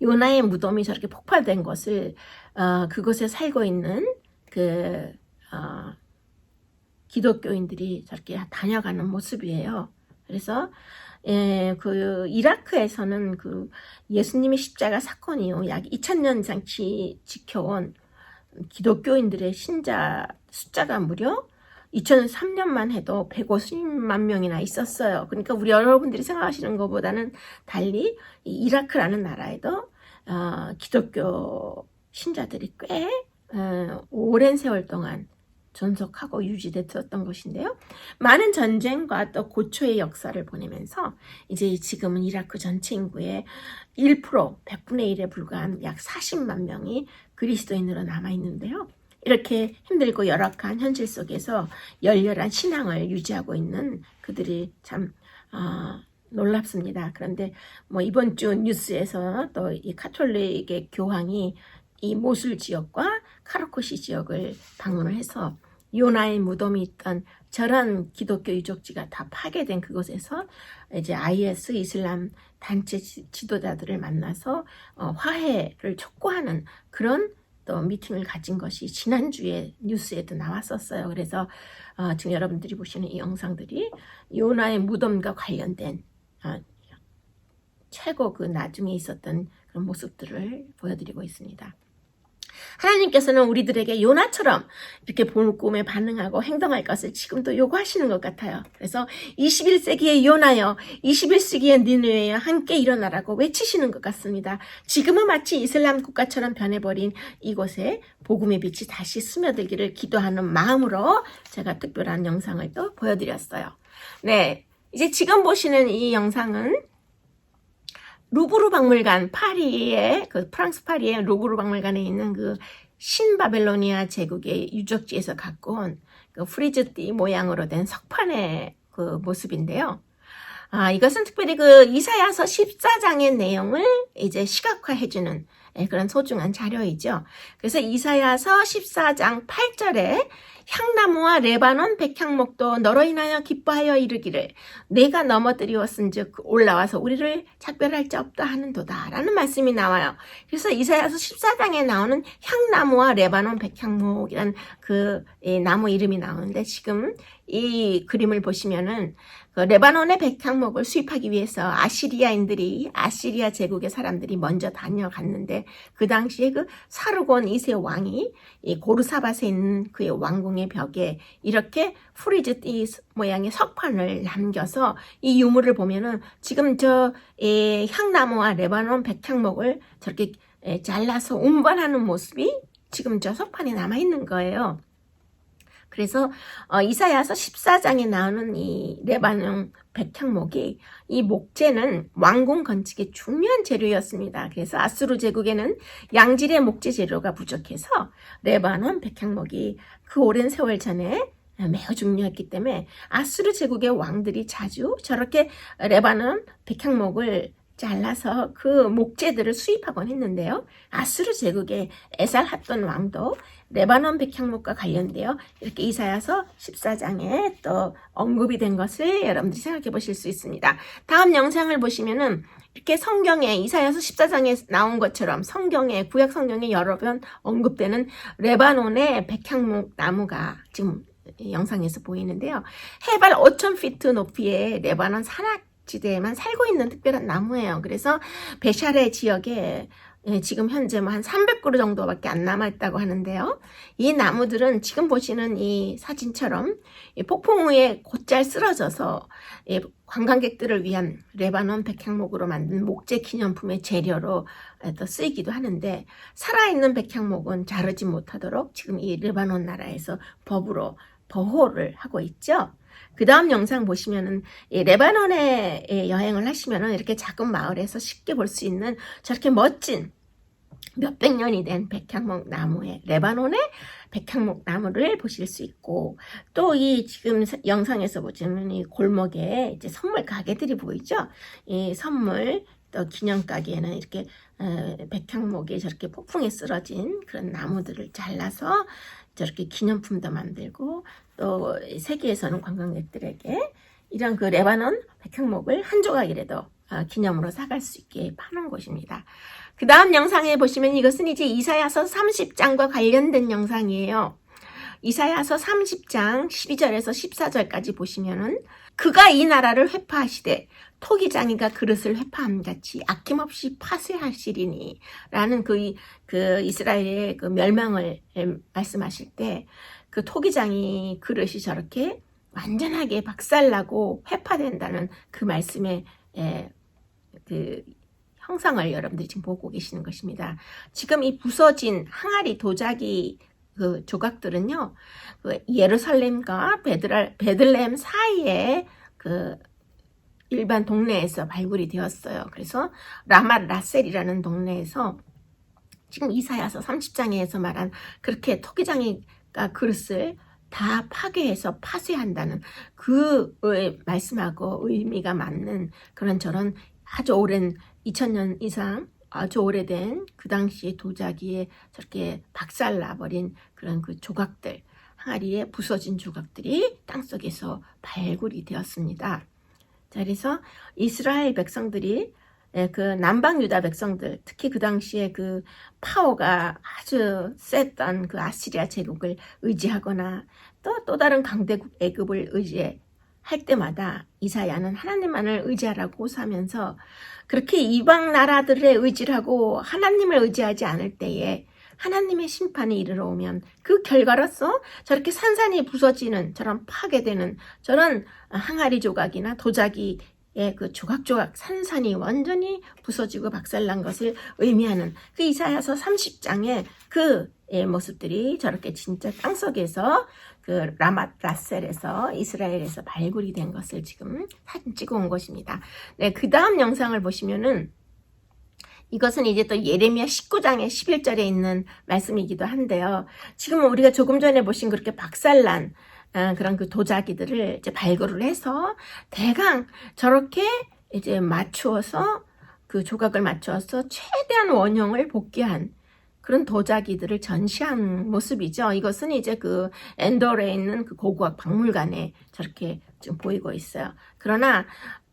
요나의 무덤이 저렇게 폭발된 것을 그곳에 살고 있는 기독교인들이 저렇게 다녀가는 모습이에요. 그래서 그 이라크에서는 그 예수님의 십자가 사건 이후 약 2000년 이상 지켜온 기독교인들의 신자 숫자가 무려 2003년만 해도 150만 명이나 있었어요. 그러니까 우리 여러분들이 생각하시는 것보다는 달리 이 이라크라는 나라에도 기독교 신자들이 꽤 오랜 세월 동안 존속하고 유지됐었던 것인데요. 많은 전쟁과 또 고초의 역사를 보내면서 이제 지금은 이라크 전체 인구의 1%, 100분의 1에 불과한 약 40만 명이 그리스도인으로 남아있는데요. 이렇게 힘들고 열악한 현실 속에서 열렬한 신앙을 유지하고 있는 그들이 참 놀랍습니다. 그런데 뭐 이번 주 뉴스에서 또 이 카톨릭의 교황이 이 모술 지역과 카라코시 지역을 방문을 해서 요나의 무덤이 있던 저런 기독교 유적지가 다 파괴된 그곳에서 이제 IS 이슬람 단체 지도자들을 만나서 화해를 촉구하는 그런 또 미팅을 가진 것이 지난주에 뉴스에도 나왔었어요. 그래서 지금 여러분들이 보시는 이 영상들이 요나의 무덤과 관련된 최고 그 나중에 있었던 그런 모습들을 보여드리고 있습니다. 하나님께서는 우리들에게 요나처럼 이렇게 본 꿈에 반응하고 행동할 것을 지금도 요구하시는 것 같아요. 그래서 21세기의 요나여, 21세기의 니느웨여 함께 일어나라고 외치시는 것 같습니다. 지금은 마치 이슬람 국가처럼 변해버린 이곳에 복음의 빛이 다시 스며들기를 기도하는 마음으로 제가 특별한 영상을 또 보여드렸어요. 네, 이제 지금 보시는 이 영상은 루브르 박물관 파리의 프랑스 파리의 루브르 박물관에 있는 그 신바벨로니아 제국의 유적지에서 갖고 온 그 프리즈띠 모양으로 된 석판의 그 모습인데요. 이것은 특별히 그 이사야서 14장의 내용을 이제 시각화해주는 그런 소중한 자료이죠. 그래서 이사야서 14장 8절에 향나무와 레바논 백향목도 너로 인하여 기뻐하여 이르기를 내가 넘어뜨리었은즉 올라와서 우리를 작별할 자 없다 하는도다 라는 말씀이 나와요. 그래서 이사야서 14장에 나오는 향나무와 레바논 백향목이라는 그 나무 이름이 나오는데 지금 이 그림을 보시면은 그 레바논의 백향목을 수입하기 위해서 아시리아 제국의 사람들이 먼저 다녀갔는데 그 당시에 그 사르곤 2세 왕이 이 고르사밧에 있는 그의 왕궁의 벽에 이렇게 프리즈띠 모양의 석판을 남겨서 이 유물을 보면은 지금 저 향나무와 레바논 백향목을 저렇게 잘라서 운반하는 모습이 지금 저 석판에 남아 있는 거예요. 그래서 이사야서 14장에 나오는 이 레바논 백향목이 이 목재는 왕궁 건축의 중요한 재료였습니다. 그래서 아수르 제국에는 양질의 목재 재료가 부족해서 레바논 백향목이 그 오랜 세월 전에 매우 중요했기 때문에 아수르 제국의 왕들이 자주 저렇게 레바논 백향목을 잘라서 그 목재들을 수입하곤 했는데요. 아수르 제국의 에살핫돈 왕도 레바논 백향목과 관련되어 이렇게 이사야서 14장에 또 언급이 된 것을 여러분들이 생각해 보실 수 있습니다. 다음 영상을 보시면은 이렇게 성경에 이사야서 14장에 나온 것처럼 성경에 구약 성경에 여러 번 언급되는 레바논의 백향목 나무가 지금 영상에서 보이는데요. 해발 5,000피트 높이의 레바논 산악지대에만 살고 있는 특별한 나무예요. 그래서 베샤레 지역에 지금 현재 한 300그루 정도밖에 안 남아있다고 하는데요. 이 나무들은 지금 보시는 이 사진처럼 폭풍 후에 곧잘 쓰러져서 관광객들을 위한 레바논 백향목으로 만든 목재 기념품의 재료로 또 쓰이기도 하는데 살아있는 백향목은 자르지 못하도록 지금 이 레바논 나라에서 법으로 보호를 하고 있죠. 그 다음 영상 보시면은 레바논에 여행을 하시면은 이렇게 작은 마을에서 쉽게 볼 수 있는 저렇게 멋진 몇백 년이 된 백향목 나무의 레바논의 백향목 나무를 보실 수 있고 또 이 지금 영상에서 보시면 이 골목에 이제 선물 가게들이 보이죠. 이 선물 또 기념 가게에는 이렇게 백향목이 저렇게 폭풍에 쓰러진 그런 나무들을 잘라서 저렇게 기념품도 만들고 또 세계에서는 관광객들에게 이런 그 레바논 백향목을 한 조각이라도 기념으로 사갈 수 있게 파는 곳입니다. 그 다음 영상에 보시면 이것은 이제 이사야서 30장과 관련된 영상이에요. 이사야서 30장 12절에서 14절까지 보시면은 그가 이 나라를 회파하시되 토기장이가 그릇을 회파함 같이 아낌없이 파쇄하시리니 라는 그 이스라엘의 그 멸망을 말씀하실 때 그 토기장이 그릇이 저렇게 완전하게 박살나고 회파된다는 그 말씀의 그 형상을 여러분들이 지금 보고 계시는 것입니다. 지금 이 부서진 항아리 도자기 그 조각들은요, 그 예루살렘과 베들레헴 사이에 그 일반 동네에서 발굴이 되었어요. 그래서 라맛 라셀이라는 동네에서 지금 이사야서 30장에서 말한 그렇게 토기장이가 그릇을 다 파괴해서 파쇄한다는 그 말씀하고 의미가 맞는 그런 저런 아주 오랜 2000년 이상 아주 오래된 그 당시의 도자기에 저렇게 박살나버린 그런 그 조각들, 항아리에 부서진 조각들이 땅속에서 발굴이 되었습니다. 자, 그래서 이스라엘 백성들이 그 남방 유다 백성들, 특히 그 당시에 그 파워가 아주 셌던 그 아시리아 제국을 의지하거나 또 다른 강대국 애굽을 의지할 때마다 이사야는 하나님만을 의지하라고 호소하면서 그렇게 이방 나라들의 의지를 하고 하나님을 의지하지 않을 때에 하나님의 심판이 이르러 오면 그 결과로서 저렇게 산산이 부서지는 저런 파괴되는 저런 항아리 조각이나 도자기의 그 조각조각 산산이 완전히 부서지고 박살난 것을 의미하는 그 이사야서 30장의 그 모습들이 저렇게 진짜 땅속에서 그 라맛 라셀에서 이스라엘에서 발굴이 된 것을 지금 사진 찍어 온 것입니다. 네, 그 다음 영상을 보시면은 이것은 이제 또 예레미야 19장의 11절에 있는 말씀이기도 한데요. 지금 우리가 조금 전에 보신 그렇게 박살난 그런 그 도자기들을 이제 발굴을 해서 대강 저렇게 이제 맞추어서 그 조각을 맞추어서 최대한 원형을 복귀한 그런 도자기들을 전시한 모습이죠. 이것은 이제 그 엔돌에 있는 그 고고학 박물관에 저렇게 지금 보이고 있어요. 그러나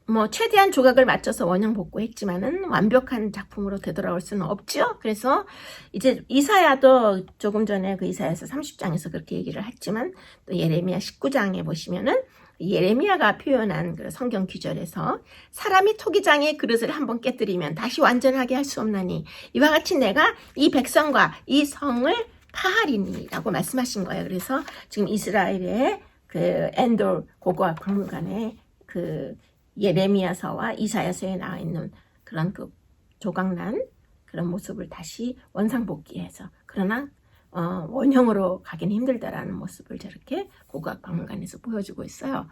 뭐 최대한 조각을 맞춰서 원형 복구했지만은 완벽한 작품으로 되돌아올 수는 없죠. 그래서 이제 이사야도 조금 전에 그 이사야서 30장에서 그렇게 얘기를 했지만 또 예레미야 19장에 보시면은 예레미야가 표현한 그 성경 구절에서 사람이 토기장의 그릇을 한번 깨뜨리면 다시 완전하게 할 수 없나니 이와 같이 내가 이 백성과 이 성을 파하리니라고 말씀하신 거예요. 그래서 지금 이스라엘의 그 엔돌 고고학 박물관에 그 예레미야서와 이사야서에 나와 있는 그런 그 조각난 그런 모습을 다시 원상복귀해서 그러나 원형으로 가기는 힘들다라는 모습을 저렇게 고고학 박물관에서 보여주고 있어요.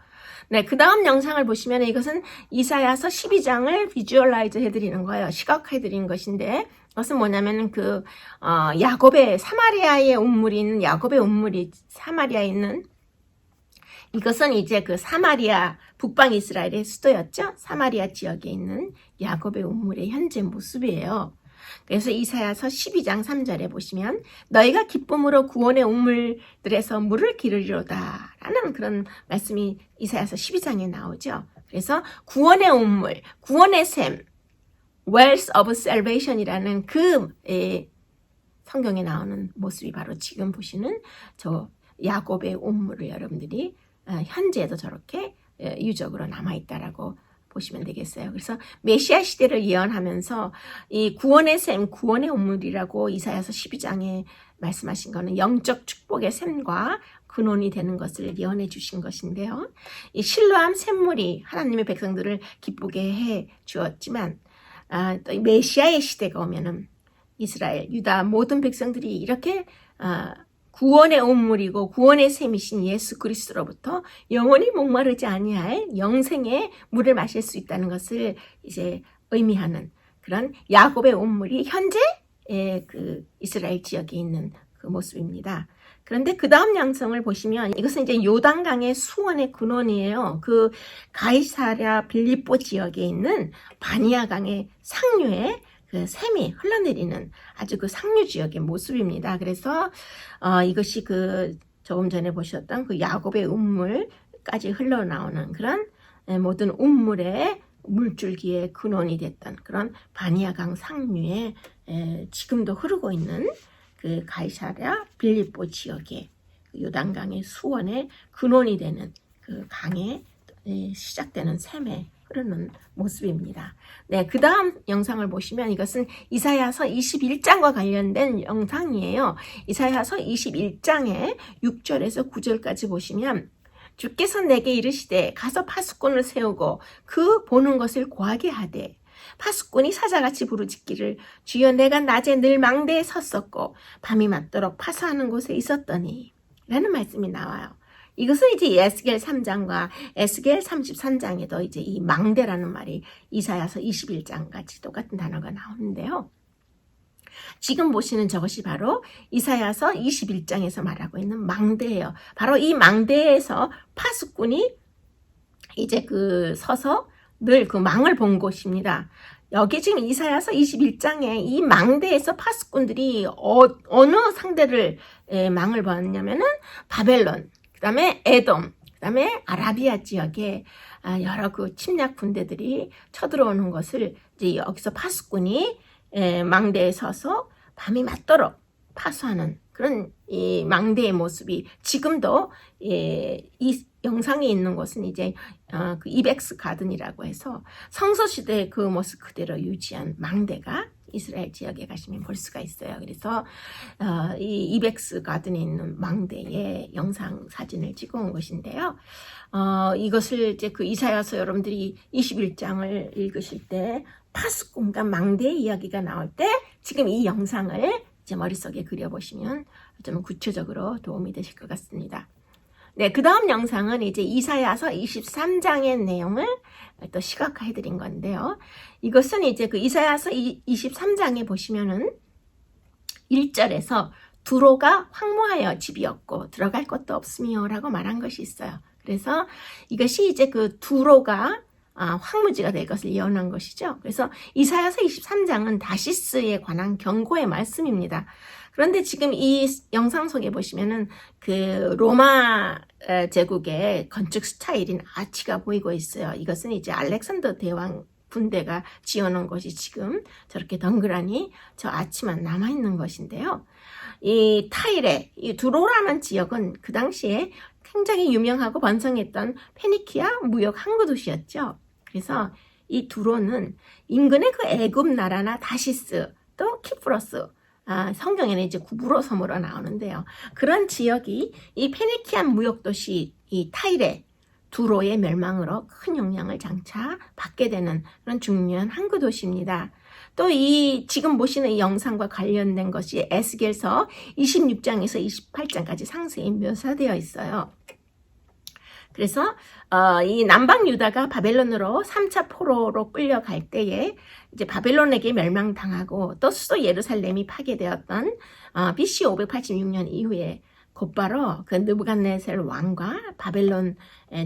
네, 그 다음 영상을 보시면 이것은 이사야서 12장을 비주얼라이즈 해드리는 거예요. 시각화해드리는 것인데 그것은 뭐냐면 그 야곱의 사마리아의 운물인 야곱의 운물이 사마리아에 있는 이것은 이제 그 사마리아 북방 이스라엘의 수도였죠. 사마리아 지역에 있는 야곱의 운물의 현재 모습이에요. 그래서 이사야서 12장 3절에 보시면 너희가 기쁨으로 구원의 운물들에서 물을 기르리로다 라는 그런 말씀이 이사야서 12장에 나오죠. 그래서 구원의 운물, 구원의 샘, wells of salvation이라는 그 성경에 나오는 모습이 바로 지금 보시는 저 야곱의 운물을 여러분들이 현재에도 저렇게 유적으로 남아있다라고 보시면 되겠어요. 그래서 메시아 시대를 예언하면서 이 구원의 샘, 구원의 운물이라고 이사야서 12장에 말씀하신 거는 영적 축복의 샘과 근원이 되는 것을 예언해 주신 것인데요. 이 실로암 샘물이 하나님의 백성들을 기쁘게 해 주었지만 또 메시아의 시대가 오면은 이스라엘, 유다 모든 백성들이 이렇게 구원의 운물이고 구원의 샘이신 예수 그리스도로부터 영원히 목마르지 아니할 영생의 물을 마실 수 있다는 것을 이제 의미하는 그런 야곱의 운물이 현재 그 이스라엘 지역에 있는 그 모습입니다. 그런데 그 다음 양성을 보시면 이것은 이제 요단강의 수원의 근원이에요. 그 가이사랴 빌립보 지역에 있는 바니아강의 상류에 그 샘이 흘러내리는 아주 그 상류 지역의 모습입니다. 그래서 이것이 그 조금 전에 보셨던 그 야곱의 운물까지 흘러나오는 그런 모든 운물의 물줄기의 근원이 됐던 그런 바니아강 상류에 지금도 흐르고 있는 그 가이사랴 빌립보 지역의 요단강의 수원의 근원이 되는 그 강에 시작되는 샘에 흐르는 모습입니다. 네, 그 다음 영상을 보시면 이것은 이사야서 21장과 관련된 영상이에요. 이사야서 21장의 6절에서 9절까지 보시면 주께서 내게 이르시되 가서 파수꾼을 세우고 그 보는 것을 고하게 하되 파수꾼이 사자같이 부르짖기를 주여 내가 낮에 늘 망대에 섰었고 밤이 맞도록 파수하는 곳에 있었더니 라는 말씀이 나와요. 이것은 이제 에스겔 3장과 에스겔 33장에도 이제 이 망대라는 말이 이사야서 21장 같이 똑같은 단어가 나오는데요. 지금 보시는 저것이 바로 이사야서 21장에서 말하고 있는 망대예요. 바로 이 망대에서 파수꾼이 이제 그 서서 늘 그 망을 본 곳입니다. 여기 지금 이사야서 21장에 이 망대에서 파수꾼들이 어느 상대를 망을 봤냐면은 바벨론, 그 다음에 에돔, 그 다음에 아라비아 지역에 여러 그 침략 군대들이 쳐들어오는 것을 이제 여기서 파수꾼이 망대에 서서 밤이 맞도록 파수하는 그런 이 망대의 모습이 지금도 이 영상에 있는 것은 이제 그 이벡스 가든이라고 해서 성서시대의 그 모습 그대로 유지한 망대가 이스라엘 지역에 가시면 볼 수가 있어요. 그래서 이 이벡스 가든에 있는 망대의 영상 사진을 찍어온 것인데요. 이것을 이제 그 이사야서 여러분들이 21장을 읽으실 때 파수꾼과 망대의 이야기가 나올 때 지금 이 영상을 이제 머릿속에 그려보시면 좀 구체적으로 도움이 되실 것 같습니다. 네, 그 다음 영상은 이제 이사야서 23장의 내용을 또 시각화해 드린 건데요. 이것은 이제 그 이사야서 23장에 보시면은 1절에서 두로가 황무하여 집이 없고 들어갈 곳도 없으며 라고 말한 것이 있어요. 그래서 이것이 이제 그 두로가 황무지가 될 것을 예언한 것이죠. 그래서 이사야서 23장은 다시스에 관한 경고의 말씀입니다. 그런데 지금 이 영상 속에 보시면은 그 로마 제국의 건축 스타일인 아치가 보이고 있어요. 이것은 이제 알렉산더 대왕 군대가 지어놓은 것이 지금 저렇게 덩그러니 저 아치만 남아있는 것인데요. 이 타일의 이 두로라는 지역은 그 당시에 굉장히 유명하고 번성했던 페니키아 무역 항구 도시였죠. 그래서 이 두로는 인근의 그 애굽 나라나 다시스 또 키프로스, 성경에는 이제 구브로 섬으로 나오는데요. 그런 지역이 이 페니키안 무역 도시 이 타일의 두로의 멸망으로 큰 영향을 장차 받게 되는 그런 중요한 항구 도시입니다. 또 이 지금 보시는 이 영상과 관련된 것이 에스겔서 26장에서 28장까지 상세히 묘사되어 있어요. 그래서 이 남방 유다가 바벨론으로 3차 포로로 끌려갈 때에 이제 바벨론에게 멸망당하고 또 수도 예루살렘이 파괴되었던 BC 586년 이후에 곧바로 그 느부갓네살 왕과 바벨론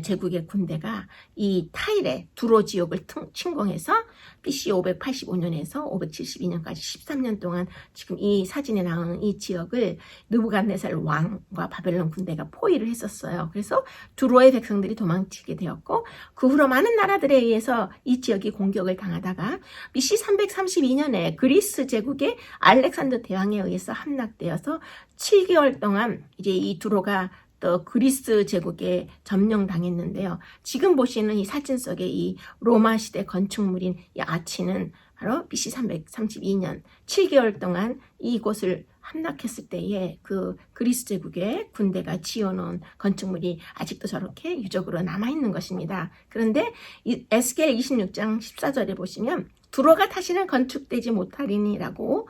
제국의 군대가 이 타일의 두로 지역을 침공해서 BC 585년에서 572년까지 13년 동안 지금 이 사진에 나오는 이 지역을 느부갓네살 왕과 바벨론 군대가 포위를 했었어요. 그래서 두로의 백성들이 도망치게 되었고 그 후로 많은 나라들에 의해서 이 지역이 공격을 당하다가 BC 332년에 그리스 제국의 알렉산더 대왕에 의해서 함락되어서 7개월 동안 이제 이 두로가 또 그리스 제국에 점령당했는데요. 지금 보시는 이 사진 속의 이 로마 시대 건축물인 이 아치는 바로 BC 332년 7개월 동안 이곳을 함락했을 때에 그 그리스 제국의 군대가 지어놓은 건축물이 아직도 저렇게 유적으로 남아있는 것입니다. 그런데 이 에스겔 26장 14절에 보시면 두로가 다시는 건축되지 못하리니라고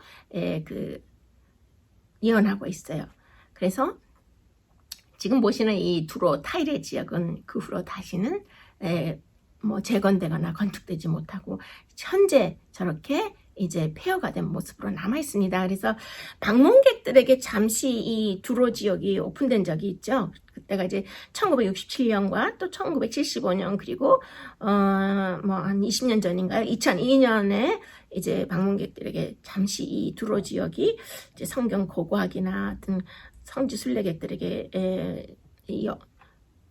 예언하고 있어요. 그래서 지금 보시는 이 두로 타일의 지역은 그 후로 다시는 재건되거나 건축되지 못하고 현재 저렇게 이제 폐허가 된 모습으로 남아 있습니다. 그래서 방문객들에게 잠시 이 두로 지역이 오픈된 적이 있죠. 그때가 이제 1967년과 또 1975년 그리고 한 20년 전인가요? 2002년에 이제 방문객들에게 잠시 이 두로 지역이 이제 성경 고고학이나 어떤 성지 순례객들에게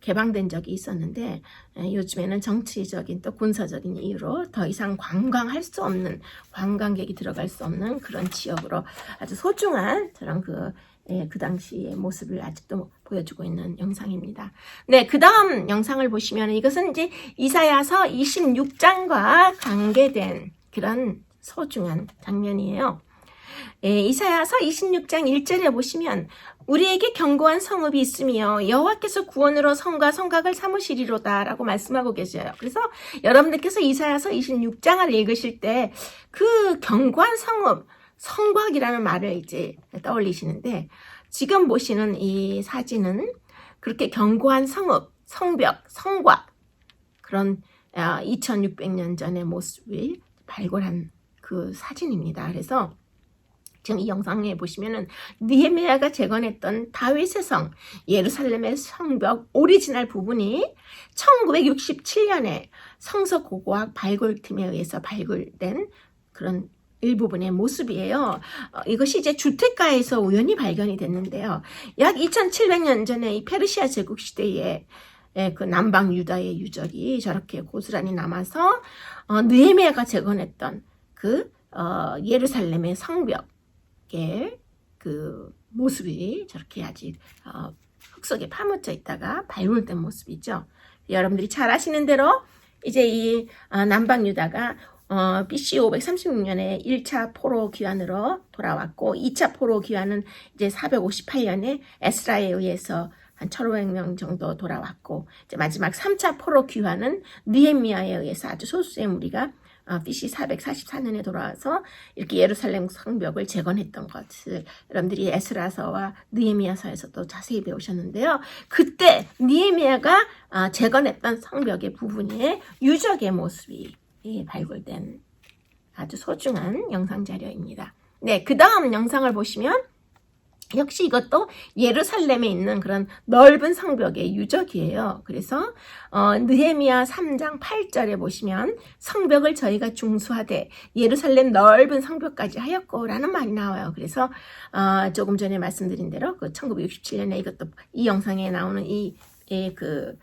개방된 적이 있었는데 요즘에는 정치적인 또 군사적인 이유로 더 이상 관광할 수 없는 관광객이 들어갈 수 없는 그런 지역으로 아주 소중한 저런 그 당시의 모습을 아직도 보여주고 있는 영상입니다. 네, 그 다음 영상을 보시면 이것은 이제 이사야서 26장과 관계된 그런 소중한 장면이에요. 이사야서 26장 1절에 보시면 우리에게 견고한 성읍이 있으며 여호와께서 구원으로 성과 성곽을 삼으시리로다 라고 말씀하고 계셔요. 그래서 여러분들께서 이사야서 26장을 읽으실 때 그 견고한 성읍, 성곽이라는 말을 이제 떠올리시는데 지금 보시는 이 사진은 그렇게 견고한 성읍, 성벽, 성곽 그런 2600년 전의 모습을 발굴한 그 사진입니다. 그래서 지금 이 영상에 보시면은 느헤미야가 재건했던 다윗의 성, 예루살렘의 성벽 오리지널 부분이 1967년에 성서 고고학 발굴팀에 의해서 발굴된 그런 일부분의 모습이에요. 이것이 이제 주택가에서 우연히 발견이 됐는데요. 약 2700년 전에 이 페르시아 제국 시대에 그 남방 유다의 유적이 저렇게 고스란히 남아서 느헤미야가 재건했던 그 예루살렘의 성벽 그 모습이 저렇게 아직 흙 속에 파묻혀 있다가 발굴된 모습이죠. 여러분들이 잘 아시는 대로 이제 이 남방 유다가 BC 536년에 1차 포로 귀환으로 돌아왔고 2차 포로 귀환은 이제 458년에 에스라에 의해서 한 1500명 정도 돌아왔고 이제 마지막 3차 포로 귀환은 느헤미야에 의해서 아주 소수의 무리가 BC 444년에 돌아와서 이렇게 예루살렘 성벽을 재건했던 것을 여러분들이 에스라서와 느헤미야서에서도 자세히 배우셨는데요. 그때 느헤미야가 재건했던 성벽의 부분에 유적의 모습이 발굴된 아주 소중한 영상 자료입니다. 네, 그 다음 영상을 보시면 역시 이것도 예루살렘에 있는 그런 넓은 성벽의 유적이에요. 그래서 느헤미야 3장 8절에 보시면 성벽을 저희가 중수하되 예루살렘 넓은 성벽까지 하였고 라는 말이 나와요. 그래서 조금 전에 말씀드린 대로 그 1967년에 이것도 이 영상에 나오는 이 그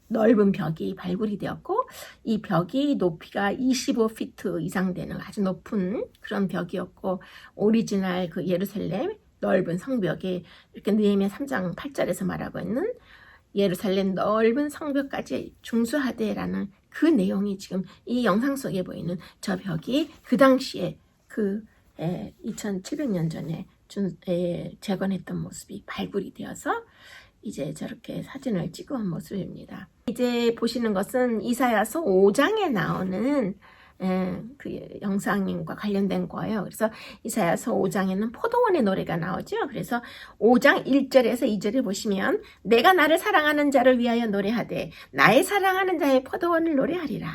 넓은 벽이 발굴이 되었고, 이 벽이 높이가 25피트 이상 되는 아주 높은 그런 벽이었고, 오리지널 그 예루살렘 넓은 성벽에 이렇게 느헤미야 3장 8절에서 말하고 있는 예루살렘 넓은 성벽까지 중수하되라는 그 내용이 지금 이 영상 속에 보이는 저 벽이 그 당시에 그 2700년 전에 재건했던 모습이 발굴이 되어서 이제 저렇게 사진을 찍어온 모습입니다. 이제 보시는 것은 이사야서 5장에 나오는 그 영상과 관련된 거예요. 그래서 이사야서 5장에는 포도원의 노래가 나오죠. 그래서 5장 1절에서 2절을 보시면 내가 나를 사랑하는 자를 위하여 노래하되 나의 사랑하는 자의 포도원을 노래하리라.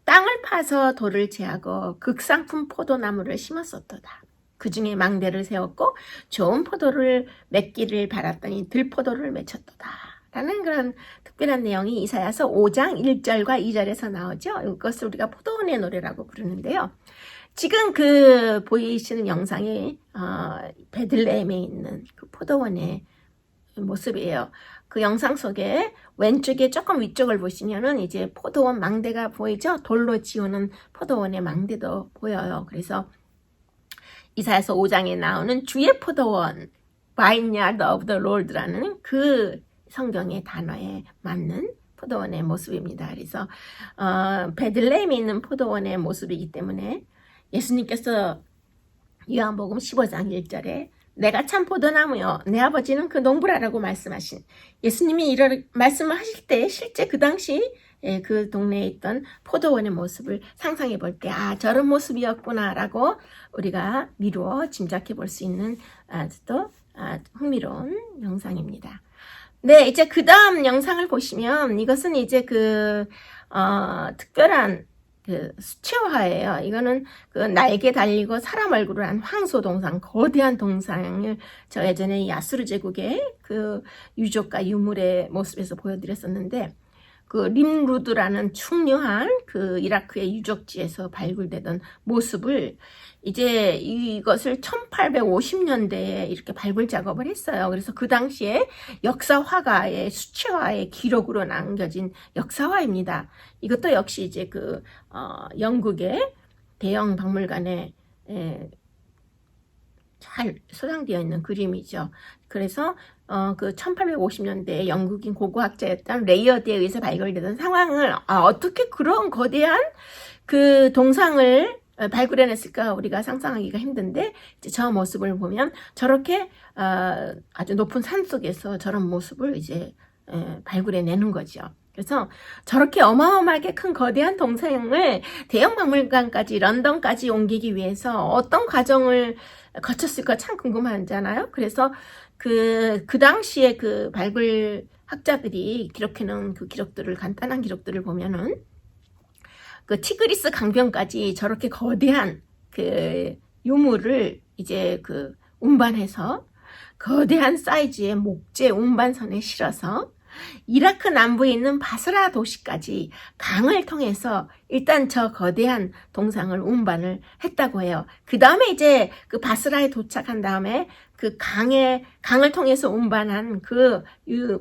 땅을 파서 돌을 제하고 극상품 포도나무를 심었었도다. 그 중에 망대를 세웠고 좋은 포도를 맺기를 바랐더니 들포도를 맺혔도다. 라는 그런 특별한 내용이 이사야서 5장 1절과 2절에서 나오죠. 이것을 우리가 포도원의 노래라고 부르는데요. 지금 그 보이시는 영상이 베들레헴에 있는 그 포도원의 모습이에요. 그 영상 속에 왼쪽에 조금 위쪽을 보시면은 이제 포도원 망대가 보이죠? 돌로 지우는 포도원의 망대도 보여요. 그래서 이사야서 5장에 나오는 주의 포도원, Vineyard of the Lord라는 그 성경의 단어에 맞는 포도원의 모습입니다. 그래서 베들레헴에 있는 포도원의 모습이기 때문에 예수님께서 요한복음 15장 1절에 내가 참 포도나무요 내 아버지는 그 농부라라고 말씀하신 예수님이 이런 말씀을 하실 때 실제 그 당시 그 동네에 있던 포도원의 모습을 상상해 볼 때 저런 모습이었구나 라고 우리가 미루어 짐작해 볼 수 있는 아주 또 흥미로운 영상입니다. 네, 이제 그 다음 영상을 보시면 이것은 이제 그 특별한 그 수채화예요. 이거는 그 날개 달리고 사람 얼굴을 한 황소 동상, 거대한 동상을 저 예전에 야수르 제국의 그 유족과 유물의 모습에서 보여드렸었는데 그 림루드라는 중요한 그 이라크의 유적지에서 발굴되던 모습을 이제 이것을 1850년대에 이렇게 발굴 작업을 했어요. 그래서 그 당시에 역사화가의 수채화의 기록으로 남겨진 역사화입니다. 이것도 역시 이제 그 영국의 대형 박물관에 잘 소장되어 있는 그림이죠. 그래서 그 1850년대에 영국인 고고학자였던 레이어드에 의해서 발굴되던 상황을 어떻게 그런 거대한 그 동상을 발굴해냈을까 우리가 상상하기가 힘든데 이제 저 모습을 보면 저렇게 아주 높은 산 속에서 저런 모습을 이제 발굴해내는 거죠. 그래서 저렇게 어마어마하게 큰 거대한 동상을 대형 박물관까지 런던까지 옮기기 위해서 어떤 과정을 거쳤을까 참 궁금하잖아요. 그래서 그 당시에 그 발굴 학자들이 기록해놓은 그 기록들을 간단한 기록들을 보면은 그 티그리스 강변까지 저렇게 거대한 그 유물을 이제 그 운반해서 거대한 사이즈의 목재 운반선에 실어서 이라크 남부에 있는 바스라 도시까지 강을 통해서 일단 저 거대한 동상을 운반을 했다고 해요. 그 다음에 이제 그 바스라에 도착한 다음에 그 강을 통해서 운반한 그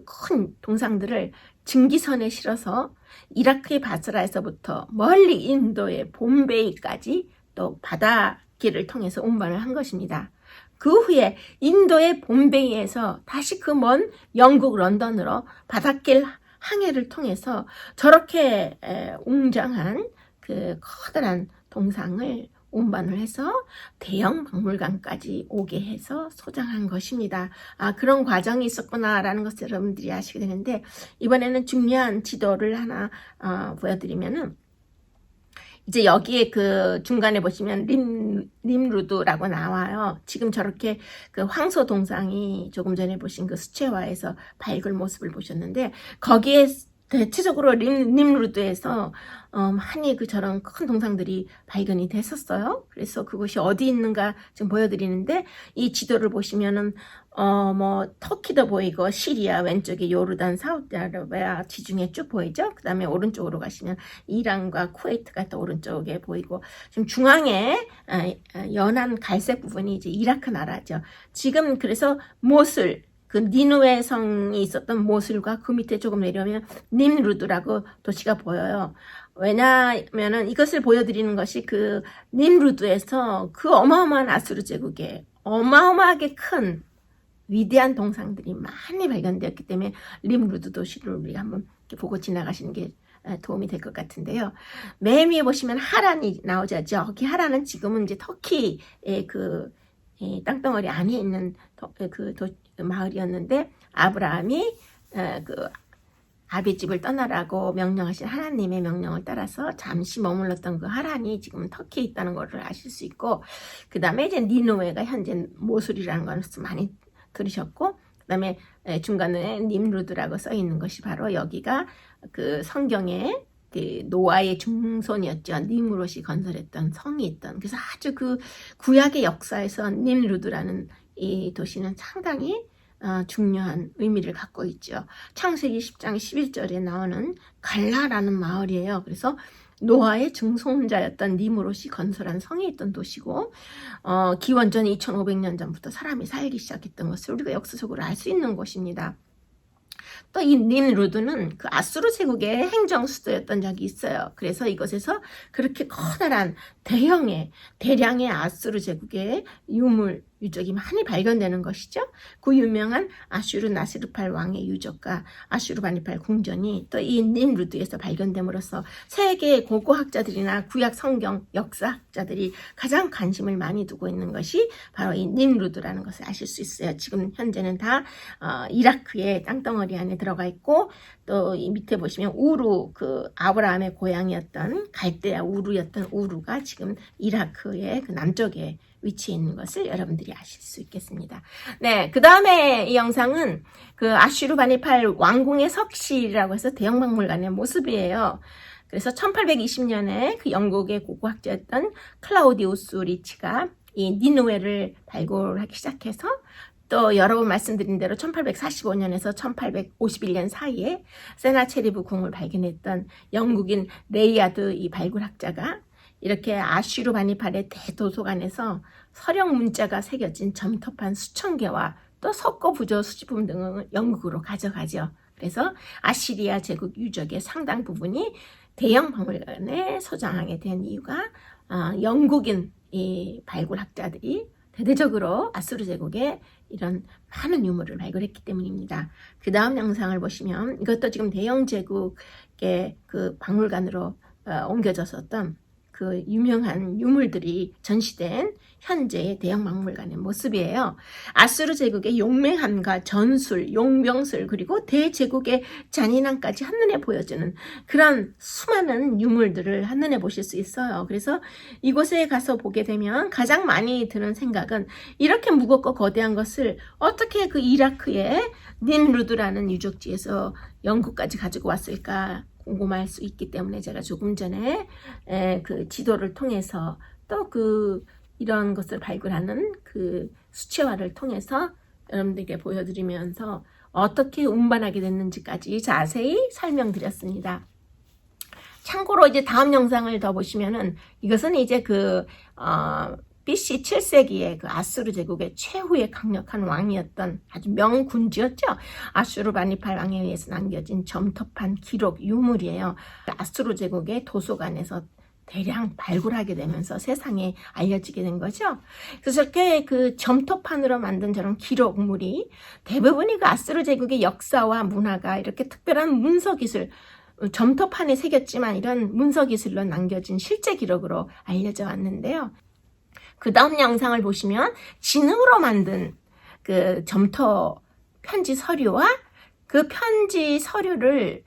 큰 동상들을 증기선에 실어서 이라크의 바스라에서부터 멀리 인도의 봄베이까지 또 바다길을 통해서 운반을 한 것입니다. 그 후에 인도의 봄베이에서 다시 그 먼 영국 런던으로 바닷길 항해를 통해서 저렇게 웅장한 그 커다란 동상을 운반을 해서 대형 박물관까지 오게 해서 소장한 것입니다. 그런 과정이 있었구나라는 것을 여러분들이 아시게 되는데 이번에는 중요한 지도를 하나 보여드리면은 이제 여기에 그 중간에 보시면 림루드라고 나와요. 지금 저렇게 그 황소 동상이 조금 전에 보신 그 수채화에서 발굴 모습을 보셨는데 거기에 대체적으로 림루드에서 많이 그 저런 큰 동상들이 발견이 됐었어요. 그래서 그것이 어디 있는가 지금 보여드리는데 이 지도를 보시면은 뭐 터키도 보이고 시리아 왼쪽에 요르단 사우디아라비아 지중해 쭉 보이죠. 그 다음에 오른쪽으로 가시면 이란과 쿠웨이트가 또 오른쪽에 보이고 지금 중앙에 연한 갈색 부분이 이제 이라크 나라죠. 지금 그래서 모술 그 니누에 성이 있었던 모술과 그 밑에 조금 내려오면 님루드라고 도시가 보여요. 왜냐면은 이것을 보여드리는 것이 그 님루드에서 그 어마어마한 아수르 제국의 어마어마하게 큰 위대한 동상들이 많이 발견되었기 때문에 님루드 도시를 우리가 한번 이렇게 보고 지나가시는 게 도움이 될 것 같은데요. 맨 위에 보시면 하란이 나오죠. 저기 하란은 지금은 이제 터키의 그 땅덩어리 안에 있는 마을이었는데 아브라함이 그 아비집을 떠나라고 명령하신 하나님의 명령을 따라서 잠시 머물렀던 그 하란이 지금 터키에 있다는 것을 아실 수 있고, 그 다음에 이제 니누웨가 현재 모술이라는 것을 많이 들으셨고, 그 다음에 중간에 님루드라고 써 있는 것이 바로 여기가 그 성경에 그 노아의 중손이었죠. 니무롯이 건설했던 성이 있던, 그래서 아주 그 구약의 역사에서 님루드라는 이 도시는 상당히 중요한 의미를 갖고 있죠. 창세기 10장 11절에 나오는 갈라라는 마을이에요. 그래서 노아의 증손자였던 니무롯이 건설한 성이 있던 도시고, 기원전 2500년 전부터 사람이 살기 시작했던 것을 우리가 역사적으로 알 수 있는 곳입니다. 또 이 님루드는 그 아수르 제국의 행정 수도였던 적이 있어요. 그래서 이곳에서 그렇게 커다란 대량의 아수르 제국의 유적이 많이 발견되는 것이죠. 그 유명한 아슈르나스르팔 왕의 유적과 아슈르바니팔 궁전이 또 이 님루드에서 발견됨으로써 세계의 고고학자들이나 구약 성경 역사학자들이 가장 관심을 많이 두고 있는 것이 바로 이 님루드라는 것을 아실 수 있어요. 지금 현재는 다 이라크의 땅덩어리 안에 들어가 있고, 또 이 밑에 보시면 우루, 그 아브라함의 고향이었던 갈대아 우루였던 우루가 지금 이라크의 그 남쪽에 위치해 있는 것을 여러분들이 아실 수 있겠습니다. 네, 그 다음에 이 영상은 그 아슈르바니팔 왕궁의 석실이라고 해서 대형박물관의 모습이에요. 그래서 1820년에 그 영국의 고고학자였던 클라우디우스 리치가 이 니누웨를 발굴하기 시작해서 또 여러 번 말씀드린 대로 1845년에서 1851년 사이에 세나체리브 궁을 발견했던 영국인 레이아드 이 발굴학자가 이렇게 아슈르바니팔의 대도서관에서 서령 문자가 새겨진 점토판 수천 개와 또 석고 부조 수집품 등을 영국으로 가져가죠. 그래서 아시리아 제국 유적의 상당 부분이 대형 박물관에 소장하게 된 이유가 영국인 이 발굴학자들이 대대적으로 아수르 제국의 이런 많은 유물을 발굴했기 때문입니다. 그 다음 영상을 보시면 이것도 지금 대영 제국의 그 박물관으로 옮겨졌었던 그 유명한 유물들이 전시된 현재의 대형 박물관의 모습이에요. 아수르 제국의 용맹함과 전술, 용병술, 그리고 대제국의 잔인함까지 한눈에 보여주는 그런 수많은 유물들을 한눈에 보실 수 있어요. 그래서 이곳에 가서 보게 되면 가장 많이 드는 생각은 이렇게 무겁고 거대한 것을 어떻게 그 이라크의 님루드라는 유적지에서 영국까지 가지고 왔을까 궁금할 수 있기 때문에 제가 조금 전에 그 지도를 통해서 또 그 이런 것을 발굴하는 그 수채화를 통해서 여러분들께 보여드리면서 어떻게 운반하게 됐는지까지 자세히 설명드렸습니다. 참고로 이제 다음 영상을 더 보시면은 이것은 이제 그 BC 7세기의 그 아수르 제국의 최후의 강력한 왕이었던 아주 명군주였죠. 아슈르바니팔 왕에 의해서 남겨진 점토판 기록 유물이에요. 아수르 제국의 도서관에서 대량 발굴하게 되면서 세상에 알려지게 된 거죠. 그래서 이렇게 그 점토판으로 만든 저런 기록물이 대부분이 그 아수르 제국의 역사와 문화가 이렇게 특별한 문서 기술, 점토판에 새겼지만 이런 문서 기술로 남겨진 실제 기록으로 알려져 왔는데요. 그 다음 영상을 보시면 진흙으로 만든 그 점토 편지 서류와 그 편지 서류를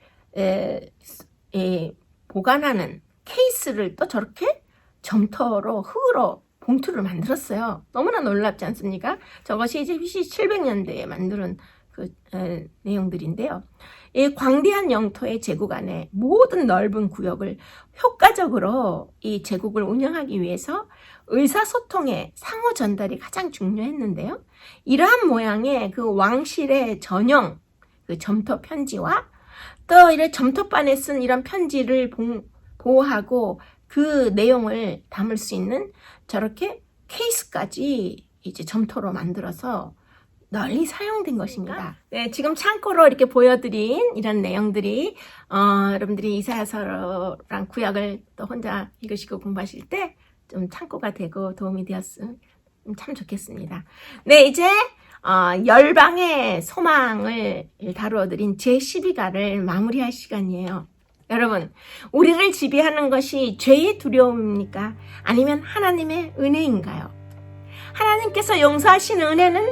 보관하는 케이스를 또 저렇게 점토로 흙으로 봉투를 만들었어요. 너무나 놀랍지 않습니까? 저것이 이제 BC 700년대에 만든 그 내용들인데요. 이 광대한 영토의 제국 안에 모든 넓은 구역을 효과적으로 이 제국을 운영하기 위해서 의사소통의 상호 전달이 가장 중요했는데요. 이러한 모양의 그 왕실의 전용 그 점토 편지와 또 이런 점토판에 쓴 이런 편지를 보호하고 그 내용을 담을 수 있는 저렇게 케이스까지 이제 점토로 만들어서 널리 사용된 것입니다. 네, 지금 참고로 이렇게 보여드린 이런 내용들이 여러분들이 이사야서랑 구약을 또 혼자 읽으시고 공부하실 때 좀 참고가 되고 도움이 되었으면 참 좋겠습니다. 네, 이제 열방의 소망을 다루어드린 제12가를 마무리할 시간이에요. 여러분, 우리를 지배하는 것이 죄의 두려움입니까? 아니면 하나님의 은혜인가요? 하나님께서 용서하시는 은혜는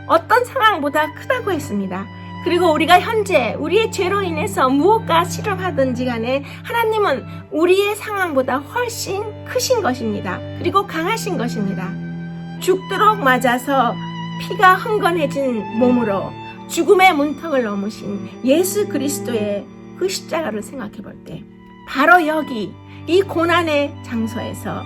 어떤 상황보다 크다고 했습니다. 그리고 우리가 현재 우리의 죄로 인해서 무엇과 시름하든지 간에 하나님은 우리의 상황보다 훨씬 크신 것입니다. 그리고 강하신 것입니다. 죽도록 맞아서 피가 흥건해진 몸으로 죽음의 문턱을 넘으신 예수 그리스도의 그 십자가를 생각해 볼 때 바로 여기 이 고난의 장소에서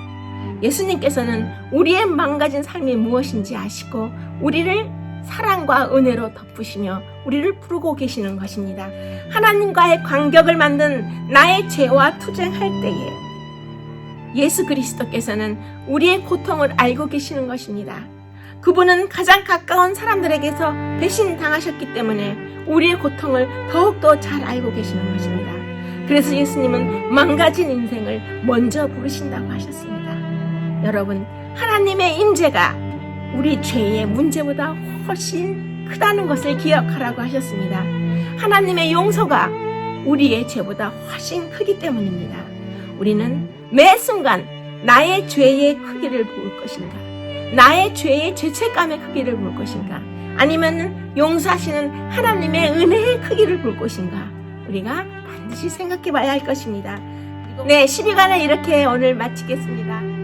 예수님께서는 우리의 망가진 삶이 무엇인지 아시고 우리를 사랑과 은혜로 덮으시며 우리를 부르고 계시는 것입니다. 하나님과의 관계를 만든 나의 죄와 투쟁할 때에 예수 그리스도께서는 우리의 고통을 알고 계시는 것입니다. 그분은 가장 가까운 사람들에게서 배신당하셨기 때문에 우리의 고통을 더욱더 잘 알고 계시는 것입니다. 그래서 예수님은 망가진 인생을 먼저 부르신다고 하셨습니다. 여러분, 하나님의 임재가 우리 죄의 문제보다 훨씬 크다는 것을 기억하라고 하셨습니다. 하나님의 용서가 우리의 죄보다 훨씬 크기 때문입니다. 우리는 매 순간 나의 죄의 크기를 볼 것인가? 나의 죄의 죄책감의 크기를 볼 것인가? 아니면 용서하시는 하나님의 은혜의 크기를 볼 것인가? 우리가 반드시 생각해 봐야 할 것입니다. 네, 12간을 이렇게 오늘 마치겠습니다.